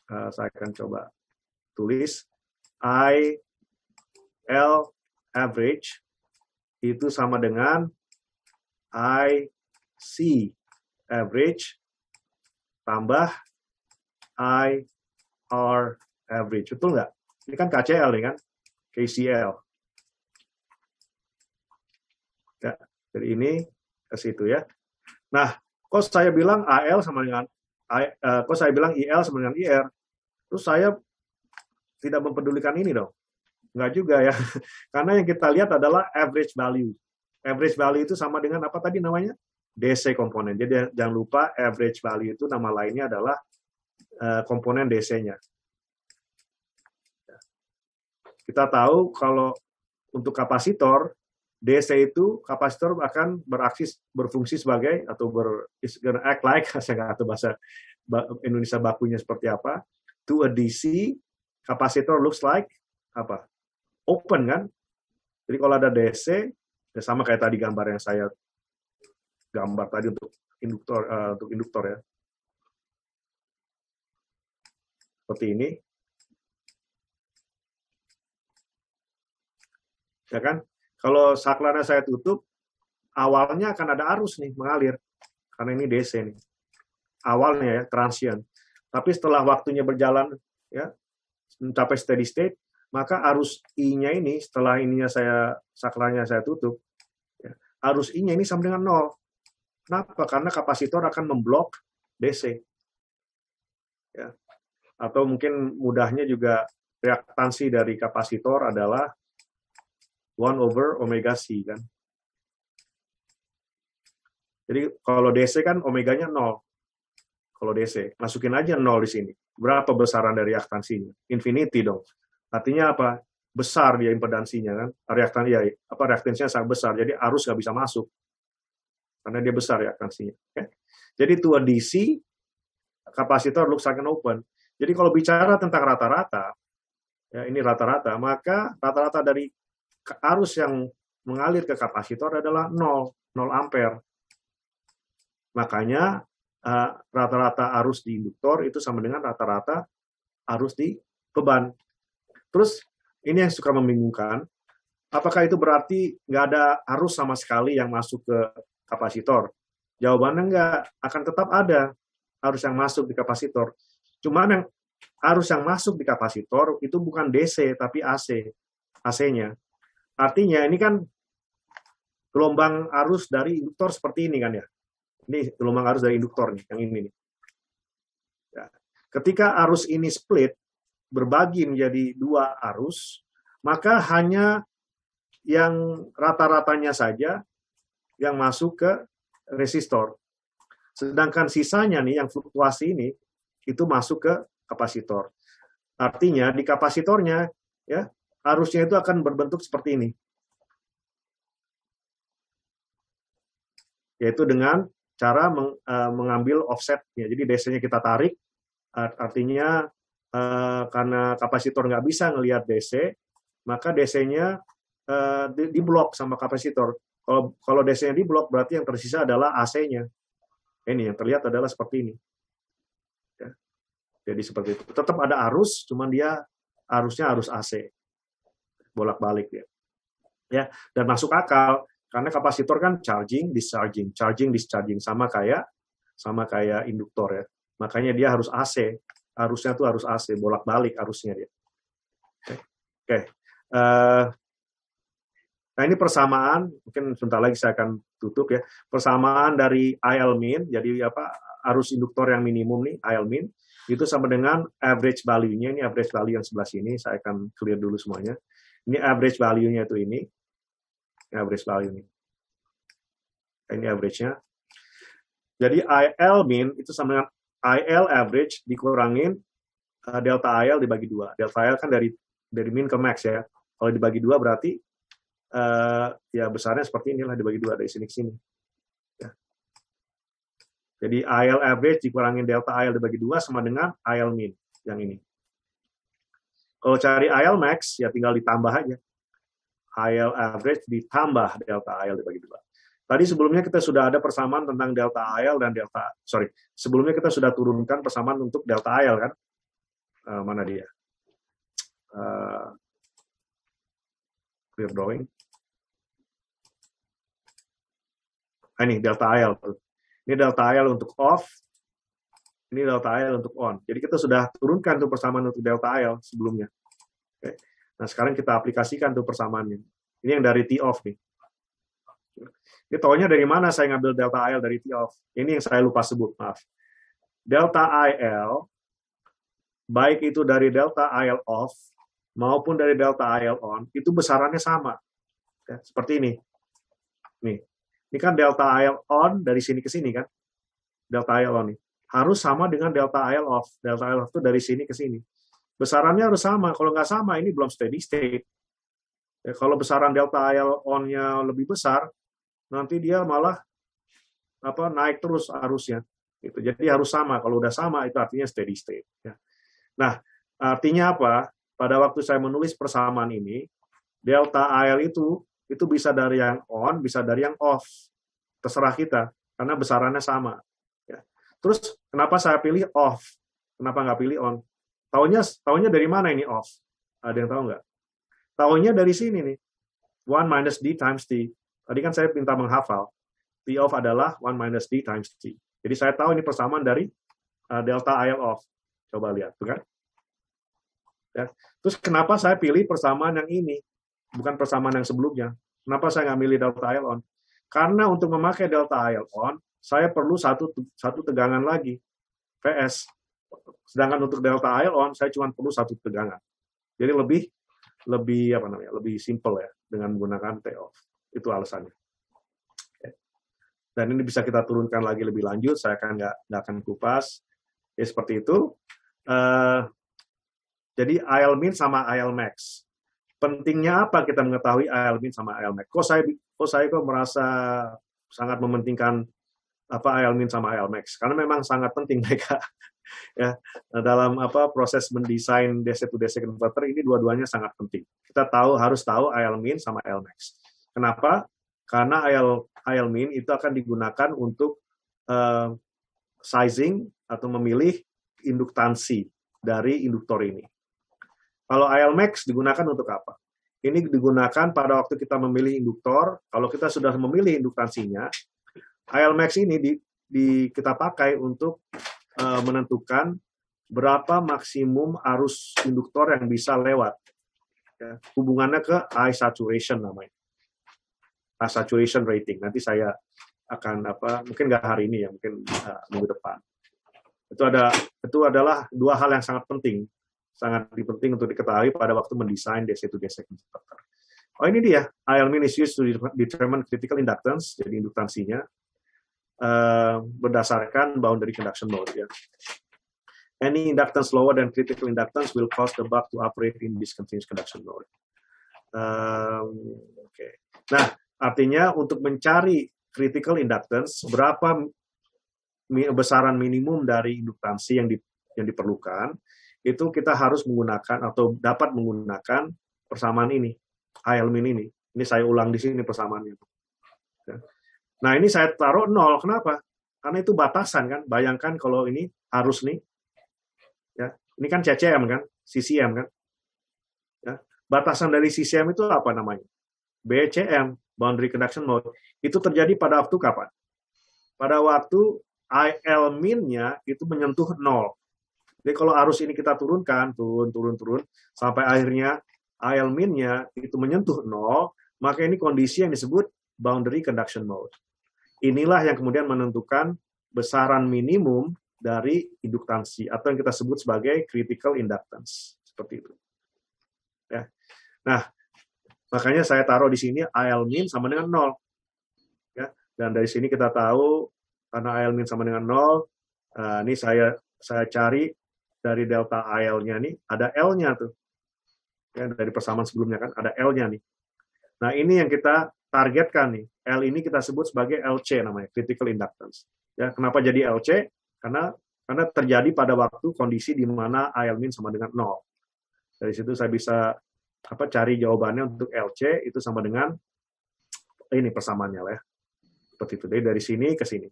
Saya akan coba tulis IL average itu sama dengan IC average tambah IR average. Betul nggak? Ini kan KCL nih kan? KCL. Ya, dari ini ke situ ya. Nah, kok saya bilang AL sama dengan kok saya bilang IL sama dengan IR? Terus saya tidak mempedulikan ini dong. Enggak juga ya. Karena yang kita lihat adalah average value. Average value itu sama dengan apa tadi namanya? DC komponen. Jadi jangan lupa average value itu nama lainnya adalah komponen DC-nya. Kita tahu kalau untuk kapasitor, DC itu kapasitor akan berfungsi sebagai atau act like, saya nggak tahu bahasa Indonesia bakunya seperti apa. To a DC, kapasitor looks like apa? Open kan? Jadi kalau ada DC, ya sama kayak tadi gambar yang saya gambar tadi untuk induktor ya. Seperti ini. Ya kan? Kalau saklarnya saya tutup, awalnya akan ada arus nih mengalir. Karena ini DC nih. Awalnya ya, transient. Tapi setelah waktunya berjalan, ya, mencapai steady state, maka arus I-nya ini, setelah ininya saklarnya saya tutup, ya, arus I-nya ini sama dengan 0. Kenapa? Karena kapasitor akan memblok DC. Ya. Atau mungkin mudahnya juga reaktansi dari kapasitor adalah 1/omega C kan. Jadi kalau DC kan omeganya 0. Kalau DC, masukin aja 0 di sini. Berapa besaran dari reaktansinya? Infinity dong. Artinya apa? Besar dia impedansinya kan. Reaktansinya sangat besar. Jadi arus nggak bisa masuk. Karena dia besar reaktansinya. Okay? Jadi to a DC, kapasitor looks like an open. Jadi kalau bicara tentang rata-rata, ya ini rata-rata, maka rata-rata dari arus yang mengalir ke kapasitor adalah 0 ampere. Makanya rata-rata arus di induktor itu sama dengan rata-rata arus di beban. Terus ini yang suka membingungkan, apakah itu berarti nggak ada arus sama sekali yang masuk ke kapasitor? Jawabannya nggak, akan tetap ada arus yang masuk di kapasitor. Cuman yang arus yang masuk di kapasitor itu bukan DC tapi AC-nya. Artinya ini kan gelombang arus dari induktor seperti ini kan ya. Ini gelombang arus dari induktor nih, yang ini nih. Ya. Ketika arus ini split, berbagi menjadi 2 arus, maka hanya yang rata-ratanya saja yang masuk ke resistor. Sedangkan sisanya nih, yang fluktuasi ini, itu masuk ke kapasitor. Artinya di kapasitornya, ya, arusnya itu akan berbentuk seperti ini. Yaitu dengan cara mengambil offsetnya. Jadi DC-nya kita tarik, artinya karena kapasitor nggak bisa ngelihat DC, maka DC-nya diblok sama kapasitor. Kalau DC-nya diblok, berarti yang tersisa adalah AC-nya. Ini yang terlihat adalah seperti ini. Ya. Jadi seperti itu. Tetap ada arus, cuman dia arusnya arus AC. Bolak-balik ya. Ya, dan masuk akal karena kapasitor kan charging discharging sama kayak induktor ya. Makanya dia harus AC, arusnya tuh harus AC, bolak-balik arusnya dia. Oke. Nah ini persamaan, mungkin sebentar lagi saya akan tutup ya. Persamaan dari IL min, jadi apa arus induktor yang minimum nih IL min itu sama dengan average value-nya. Ini average value yang sebelah sini, saya akan clear dulu semuanya. Ini average value-nya itu ini. Average value ini. Ini average-nya. Jadi IL min itu sama dengan IL average dikurangin delta IL dibagi 2. Delta IL kan dari min ke max ya. Kalau dibagi 2 berarti ya besarnya seperti inilah, dibagi 2 dari sini ke sini. Ya. Jadi IL average dikurangin delta IL dibagi 2 sama dengan IL min yang ini. Kalau cari IL max ya tinggal ditambah aja. IL average ditambah delta IL dibagi 2. Tadi sebelumnya kita sudah ada persamaan tentang delta IL dan sebelumnya kita sudah turunkan persamaan untuk delta IL kan? Mana dia? Clear drawing. Ini delta IL. Ini delta IL untuk off. Ini delta IL untuk on. Jadi kita sudah turunkan tuh persamaan untuk delta IL sebelumnya. Oke. Nah, sekarang kita aplikasikan tuh persamaannya. Ini yang dari T-off nih. Ini taunya dari mana saya ngambil delta IL dari T-off? Ini yang saya lupa sebut, maaf. Delta IL, baik itu dari delta IL off maupun dari delta IL on, itu besarannya sama. Ya, seperti ini. Nih. Ini kan delta IL on dari sini ke sini kan? Delta IL on nih. Harus sama dengan delta IL off. Delta IL off itu dari sini ke sini. Besarannya harus sama. Kalau nggak sama, ini belum steady state. Ya, kalau besaran delta IL on-nya lebih besar, nanti dia malah naik terus arusnya. Gitu. Jadi harus sama. Kalau udah sama, itu artinya steady state. Ya. Nah, artinya apa? Pada waktu saya menulis persamaan ini, delta IL itu bisa dari yang on, bisa dari yang off. Terserah kita, karena besarannya sama. Ya. Terus, kenapa saya pilih off? Kenapa nggak pilih on? Taunya dari mana ini off? Ada yang tahu nggak? Taunya dari sini nih. 1 minus D times T. Tadi kan saya minta menghafal. T off adalah 1 minus D times T. Jadi saya tahu ini persamaan dari delta IL off. Coba lihat, tuh kan? Ya. Terus kenapa saya pilih persamaan yang ini? Bukan persamaan yang sebelumnya. Kenapa saya nggak milih delta IL on? Karena untuk memakai delta IL on, saya perlu satu tegangan lagi, PS. Sedangkan untuk delta IL on, saya cuma perlu satu tegangan. Jadi lebih simple ya dengan menggunakan T off. Itu alasannya. Dan ini bisa kita turunkan lagi lebih lanjut. Saya nggak akan kupas. Ya seperti itu. Jadi IL min sama IL max. Pentingnya apa kita mengetahui IL min sama IL max? Kok saya merasa sangat mementingkan IL min sama IL max? Karena memang sangat penting mereka. Ya, dalam proses mendesain DC to DC converter ini dua-duanya sangat penting. Kita harus tahu IL min sama IL max. Kenapa? Karena IL min itu akan digunakan untuk sizing atau memilih induktansi dari induktor ini. Kalau IL max digunakan untuk apa? Ini digunakan pada waktu kita memilih induktor. Kalau kita sudah memilih induktansinya, IL max ini kita pakai untuk menentukan berapa maksimum arus induktor yang bisa lewat. Ya, hubungannya ke I saturation namanya. I saturation rating. Nanti saya akan mungkin nggak hari ini ya, mungkin minggu depan. Itu adalah dua hal yang sangat penting untuk diketahui pada waktu mendesain DC to DC converter. Oh ini dia, IL min is used to determine critical inductance, jadi induktansinya berdasarkan boundary conduction mode ya. Any inductance lower than critical inductance will cause the buck to operate in discontinuous conduction mode. Okay. Nah, artinya untuk mencari critical inductance, berapa besaran minimum dari induktansi yang diperlukan, itu kita harus menggunakan atau dapat menggunakan persamaan ini, IL min ini. Ini saya ulang di sini persamaannya. Ya. Nah, ini saya taruh 0. Kenapa? Karena itu batasan kan. Bayangkan kalau ini harus nih. Ya, ini kan CCM kan, CCM kan. Ya, batasan dari CCM itu apa namanya? BCM, boundary conduction mode. Itu terjadi pada waktu kapan? Pada waktu IL min-nya itu menyentuh 0. Jadi kalau arus ini kita turun, sampai akhirnya IL min-nya itu menyentuh 0, maka ini kondisi yang disebut boundary conduction mode. Inilah yang kemudian menentukan besaran minimum dari induktansi atau yang kita sebut sebagai critical inductance. Seperti itu. Ya. Nah, makanya saya taruh di sini IL min sama dengan 0. Ya. Dan dari sini kita tahu karena IL min sama dengan 0, ini saya cari dari delta IL-nya nih, ada L-nya tuh. Ya, dari persamaan sebelumnya kan, ada L-nya nih. Nah, ini yang kita targetkan nih. L ini kita sebut sebagai LC namanya, critical inductance. Ya, kenapa jadi LC? Karena terjadi pada waktu kondisi di mana IL min sama dengan 0. Dari situ saya bisa cari jawabannya untuk LC itu sama dengan ini persamaannya lah ya. Seperti itu. Dari sini ke sini.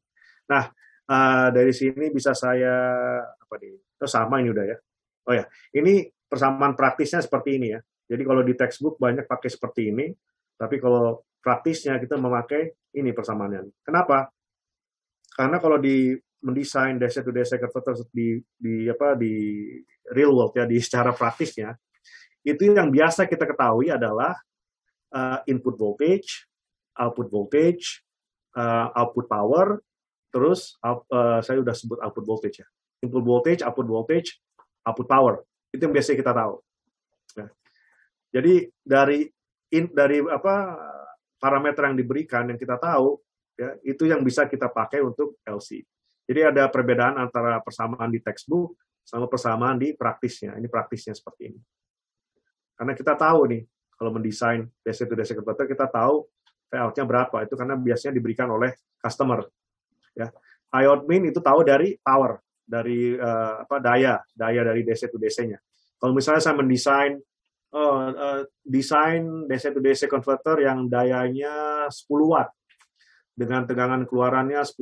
Nah, dari sini bisa saya sama ini udah ya. Oh ya, ini persamaan praktisnya seperti ini ya. Jadi kalau di textbook banyak pakai seperti ini, tapi kalau praktisnya kita memakai ini persamaannya. Kenapa? Karena kalau di mendesain DC to DC converter di real world ya, di secara praktisnya, itu yang biasa kita ketahui adalah input voltage, output voltage, output power, terus saya udah sebut output voltage ya. Input voltage, output power. Itu yang biasa kita tahu. Nah, jadi dari parameter yang diberikan yang kita tahu ya, itu yang bisa kita pakai untuk LC. Jadi ada perbedaan antara persamaan di textbook sama persamaan di praktisnya. Ini praktisnya seperti ini. Karena kita tahu nih, kalau mendesain DC to DC converter, kita tahu payout-nya berapa. Itu karena biasanya diberikan oleh customer. Ya. IOT min itu tahu dari power, dari daya dari DC to DC-nya. Kalau misalnya saya mendesain desain DC to DC converter yang dayanya 10 watt dengan tegangan keluarannya 10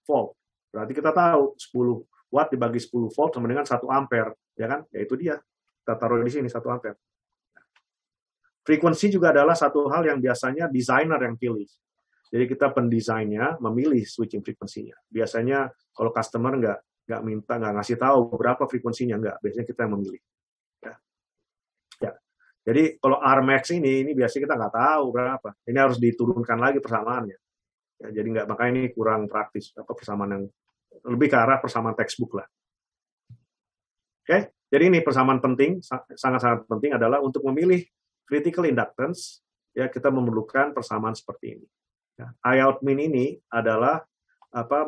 volt. Berarti kita tahu 10 watt dibagi 10 volt sama dengan 1 ampere, ya kan? Ya itu dia. Kita taruh di sini 1 ampere. Frekuensi juga adalah satu hal yang biasanya desainer yang pilih. Jadi kita pendesainnya memilih switching frekuensinya. Biasanya kalau customer nggak ngasih tahu berapa frekuensinya, nggak. Biasanya kita yang memilih. Ya. Jadi kalau Rmax ini biasanya kita nggak tahu berapa. Ini harus diturunkan lagi persamaannya. Ya, jadi nggak, makanya ini kurang praktis. Persamaan yang lebih ke arah persamaan textbook lah. Oke, jadi ini persamaan penting, sangat-sangat penting adalah untuk memilih critical inductance. Ya, kita memerlukan persamaan seperti ini. Ya, IOT min ini adalah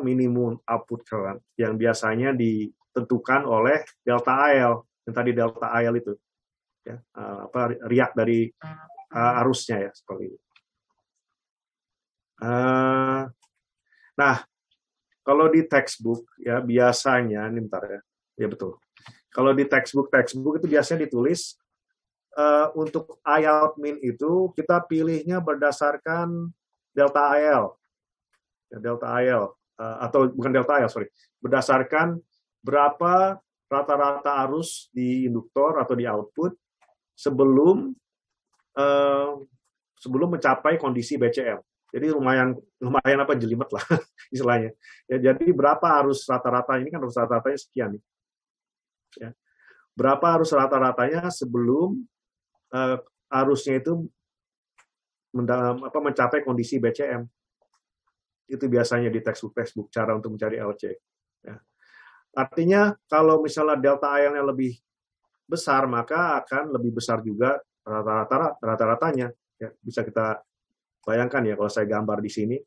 minimum output current yang biasanya ditentukan oleh delta IL, yang tadi delta IL itu. Ya, riak dari arusnya ya seperti ini. Nah, kalau di textbook ya biasanya ini bentar ya betul. Kalau di textbook itu biasanya ditulis untuk IOT min itu kita pilihnya berdasarkan delta IL, ya, delta IL atau bukan delta IL berdasarkan berapa rata-rata arus di induktor atau di output sebelum mencapai kondisi BCM. Jadi lumayan jelimet lah istilahnya. Ya, jadi berapa arus rata-rata ini kan arus rata-ratanya sekian nih. Ya. Berapa arus rata-ratanya sebelum arusnya itu mencapai kondisi BCM. Itu biasanya di textbook cara untuk mencari LC. Ya. Artinya kalau misalnya delta IL-nya lebih besar, maka akan lebih besar juga rata-ratanya. Ya, bisa kita bayangkan ya kalau saya gambar di sini,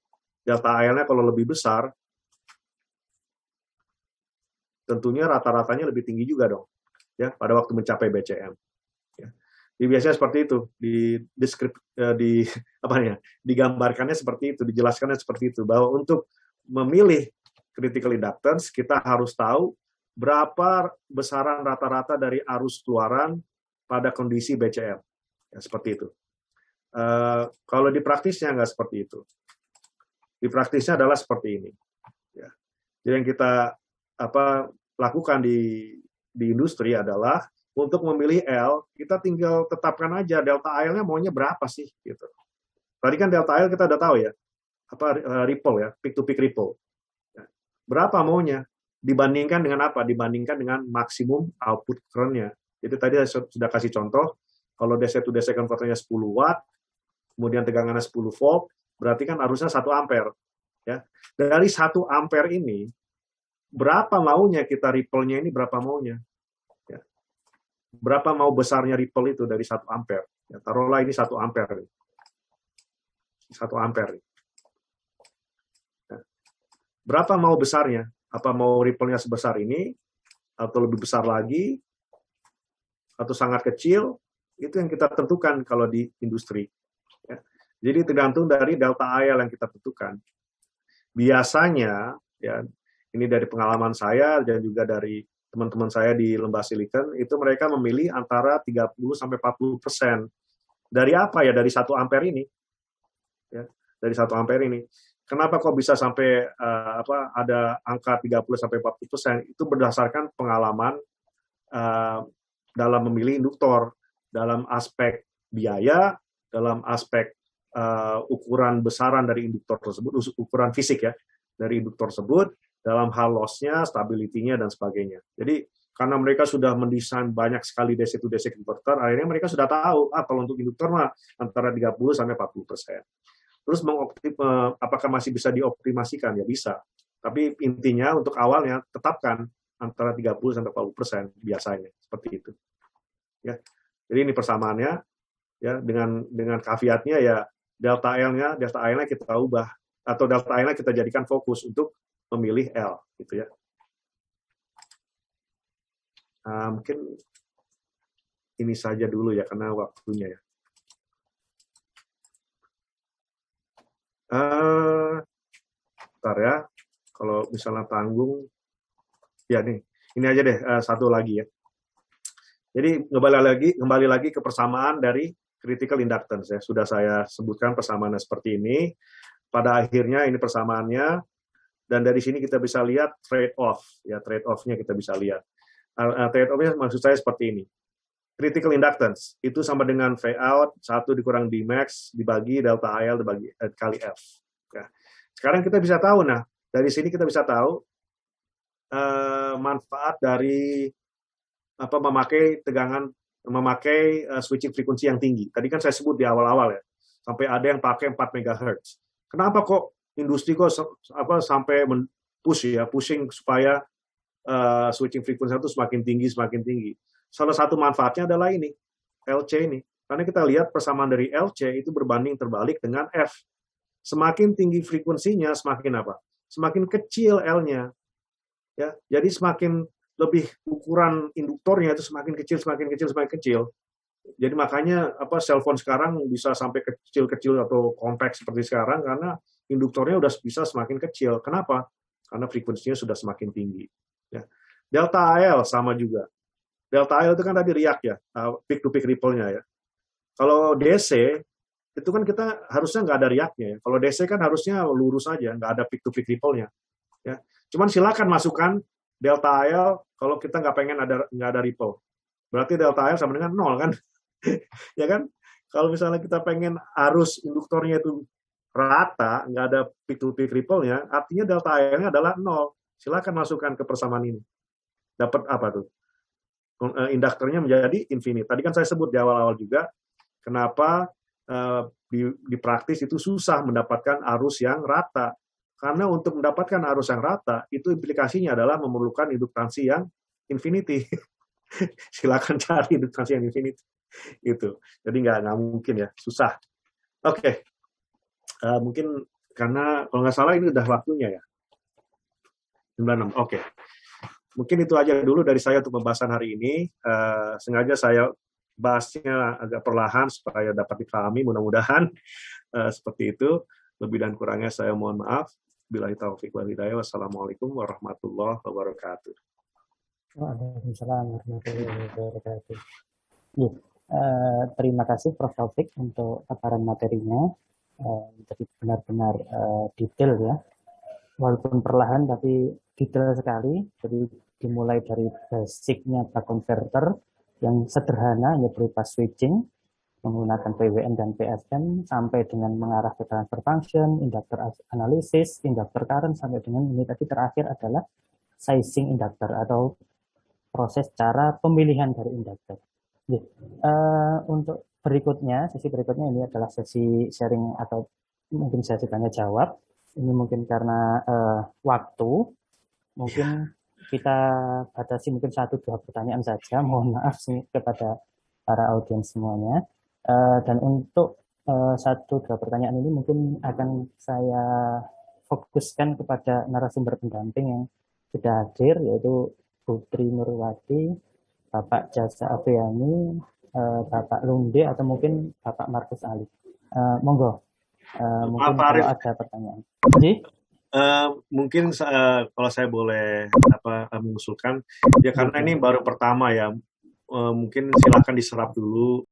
delta IL-nya kalau lebih besar, tentunya rata-ratanya lebih tinggi juga dong. Ya, pada waktu mencapai BCM. Ya. Jadi biasanya seperti itu, digambarkannya seperti itu, dijelaskannya seperti itu, bahwa untuk memilih critical inductance, kita harus tahu berapa besaran rata-rata dari arus keluaran pada kondisi BCM. Ya, seperti itu. Kalau di praktisnya nggak seperti itu. Di praktisnya adalah seperti ini. Ya. Jadi yang kita lakukan di industri adalah untuk memilih L, kita tinggal tetapkan aja delta IL-nya maunya berapa sih gitu. Tadi kan delta IL kita udah tahu ya, ripple ya, peak to peak ripple. Ya. Berapa maunya? Dibandingkan dengan apa? Dibandingkan dengan maksimum output current-nya. Jadi tadi saya sudah kasih contoh, kalau DC to DC converter-nya 10 watt, kemudian tegangannya 10 volt, berarti kan arusnya 1 ampere. Ya. Dari 1 ampere ini, berapa maunya kita ripple-nya ini, berapa maunya? Ya. Berapa mau besarnya ripple itu dari 1 ampere? Ya, taruhlah ini 1 ampere. 1 ampere. Ya. Berapa mau besarnya? Apa mau ripple-nya sebesar ini, atau lebih besar lagi, atau sangat kecil? Itu yang kita tentukan kalau di industri. Ya. Jadi tergantung dari delta IL yang kita tentukan. Biasanya, ya, ini dari pengalaman saya dan juga dari teman-teman saya di Lembah Silicon, itu mereka memilih antara 30-40%. Dari apa ya? Dari 1 ampere ini. Ya, dari 1 ampere ini. Kenapa kok bisa sampai ada angka 30-40%? Itu berdasarkan pengalaman dalam memilih induktor, dalam aspek biaya, dalam aspek ukuran besaran dari induktor tersebut, ukuran fisik ya dari induktor tersebut, dalam hal loss-nya, stability-nya, dan sebagainya. Jadi karena mereka sudah mendesain banyak sekali DC-to-DC converter, akhirnya mereka sudah tahu, kalau untuk induktor mah antara 30-40%. Terus apakah masih bisa dioptimasikan? Ya bisa. Tapi intinya untuk awalnya tetapkan antara 30-40% biasanya, seperti itu. Ya. Jadi ini persamaannya, ya dengan caveatnya ya delta L-nya kita ubah, atau delta L-nya kita jadikan fokus untuk memilih L, gitu ya. Mungkin ini saja dulu ya, karena waktunya ya. Bentar ya, kalau misalnya tanggung, ya nih, ini aja deh, satu lagi ya. Jadi kembali lagi ke persamaan dari critical inductance ya. Sudah saya sebutkan persamaannya seperti ini. Pada akhirnya ini persamaannya, dan dari sini kita bisa lihat trade-off ya, trade-off-nya kita bisa lihat. Trade-off-nya maksud saya seperti ini. Critical inductance itu sama dengan V out 1 dikurang D max dibagi delta IL dibagi kali F. Ya. Sekarang kita bisa tahu, nah dari sini kita bisa tahu manfaat dari memakai switching frekuensi yang tinggi. Tadi kan saya sebut di awal-awal ya, sampai ada yang pakai 4 MHz. Kenapa kok industri sampai pushing supaya switching frekuensi itu semakin tinggi. Salah satu manfaatnya adalah ini, LC ini. Karena kita lihat persamaan dari LC itu berbanding terbalik dengan F. Semakin tinggi frekuensinya, semakin apa? Semakin kecil L-nya. Ya, jadi semakin lebih ukuran induktornya itu semakin kecil. Jadi makanya cellphone sekarang bisa sampai kecil-kecil atau compact seperti sekarang karena induktornya udah bisa semakin kecil. Kenapa? Karena frekuensinya sudah semakin tinggi. Ya. Delta IL sama juga. Delta IL itu kan tadi riak ya, peak to peak ripple-nya ya. Kalau DC itu kan kita harusnya nggak ada riaknya ya. Kalau DC kan harusnya lurus aja, nggak ada peak to peak ripple-nya. Ya. Cuman silakan masukkan delta IL kalau kita nggak pengen nggak ada ripple. Berarti delta IL sama dengan 0 kan? Ya kan? Kalau misalnya kita pengen arus induktornya itu rata, nggak ada peak to peak ripple-nya, artinya delta IL-nya adalah 0. Silakan masukkan ke persamaan ini. Dapat apa tuh? Induktornya menjadi infinite. Tadi kan saya sebut di awal-awal juga, kenapa di praktis itu susah mendapatkan arus yang rata. Karena untuk mendapatkan arus yang rata, itu implikasinya adalah memerlukan induktansi yang infinity. Silakan cari induktansi yang infinity. Itu. Jadi nggak mungkin ya, susah. Oke. Mungkin karena kalau nggak salah ini udah waktunya ya. 96. Oke. Mungkin itu aja dulu dari saya untuk pembahasan hari ini. Sengaja saya bahasnya agak perlahan supaya dapat dipahami, mudah-mudahan seperti itu. Lebih dan kurangnya saya mohon maaf. Billahi taufiq wal hidayah. Wassalamualaikum warahmatullahi wabarakatuh. Waalaikumsalam warahmatullahi wabarakatuh. Ya, terima kasih Prof. Taufik untuk paparan materinya. Jadi benar-benar detail ya. Walaupun perlahan tapi detail sekali. Jadi dimulai dari basicnya buck converter yang sederhana, yaitu berupa switching menggunakan PWM dan PSM sampai dengan mengarah ke transfer function, induktor analisis, induktor current, sampai dengan ini tadi terakhir adalah sizing induktor atau proses cara pemilihan dari induktor. Untuk berikutnya, sesi berikutnya ini adalah sesi sharing atau mungkin sesi tanya jawab. Ini mungkin karena waktu, mungkin kita batasi mungkin 1-2 pertanyaan saja. Mohon maaf kepada para audiens semuanya. Dan untuk 1-2 pertanyaan ini mungkin akan saya fokuskan kepada narasumber pendamping yang sudah hadir, yaitu Putri Nurwati, Bapak Jasa Afriani, Bapak Lunde, atau mungkin Bapak Markus Ali. Monggo. Mungkin kalau ada pertanyaan. Mungkin kalau saya boleh mengusulkan ya, karena ini baru pertama ya, mungkin silakan diserap dulu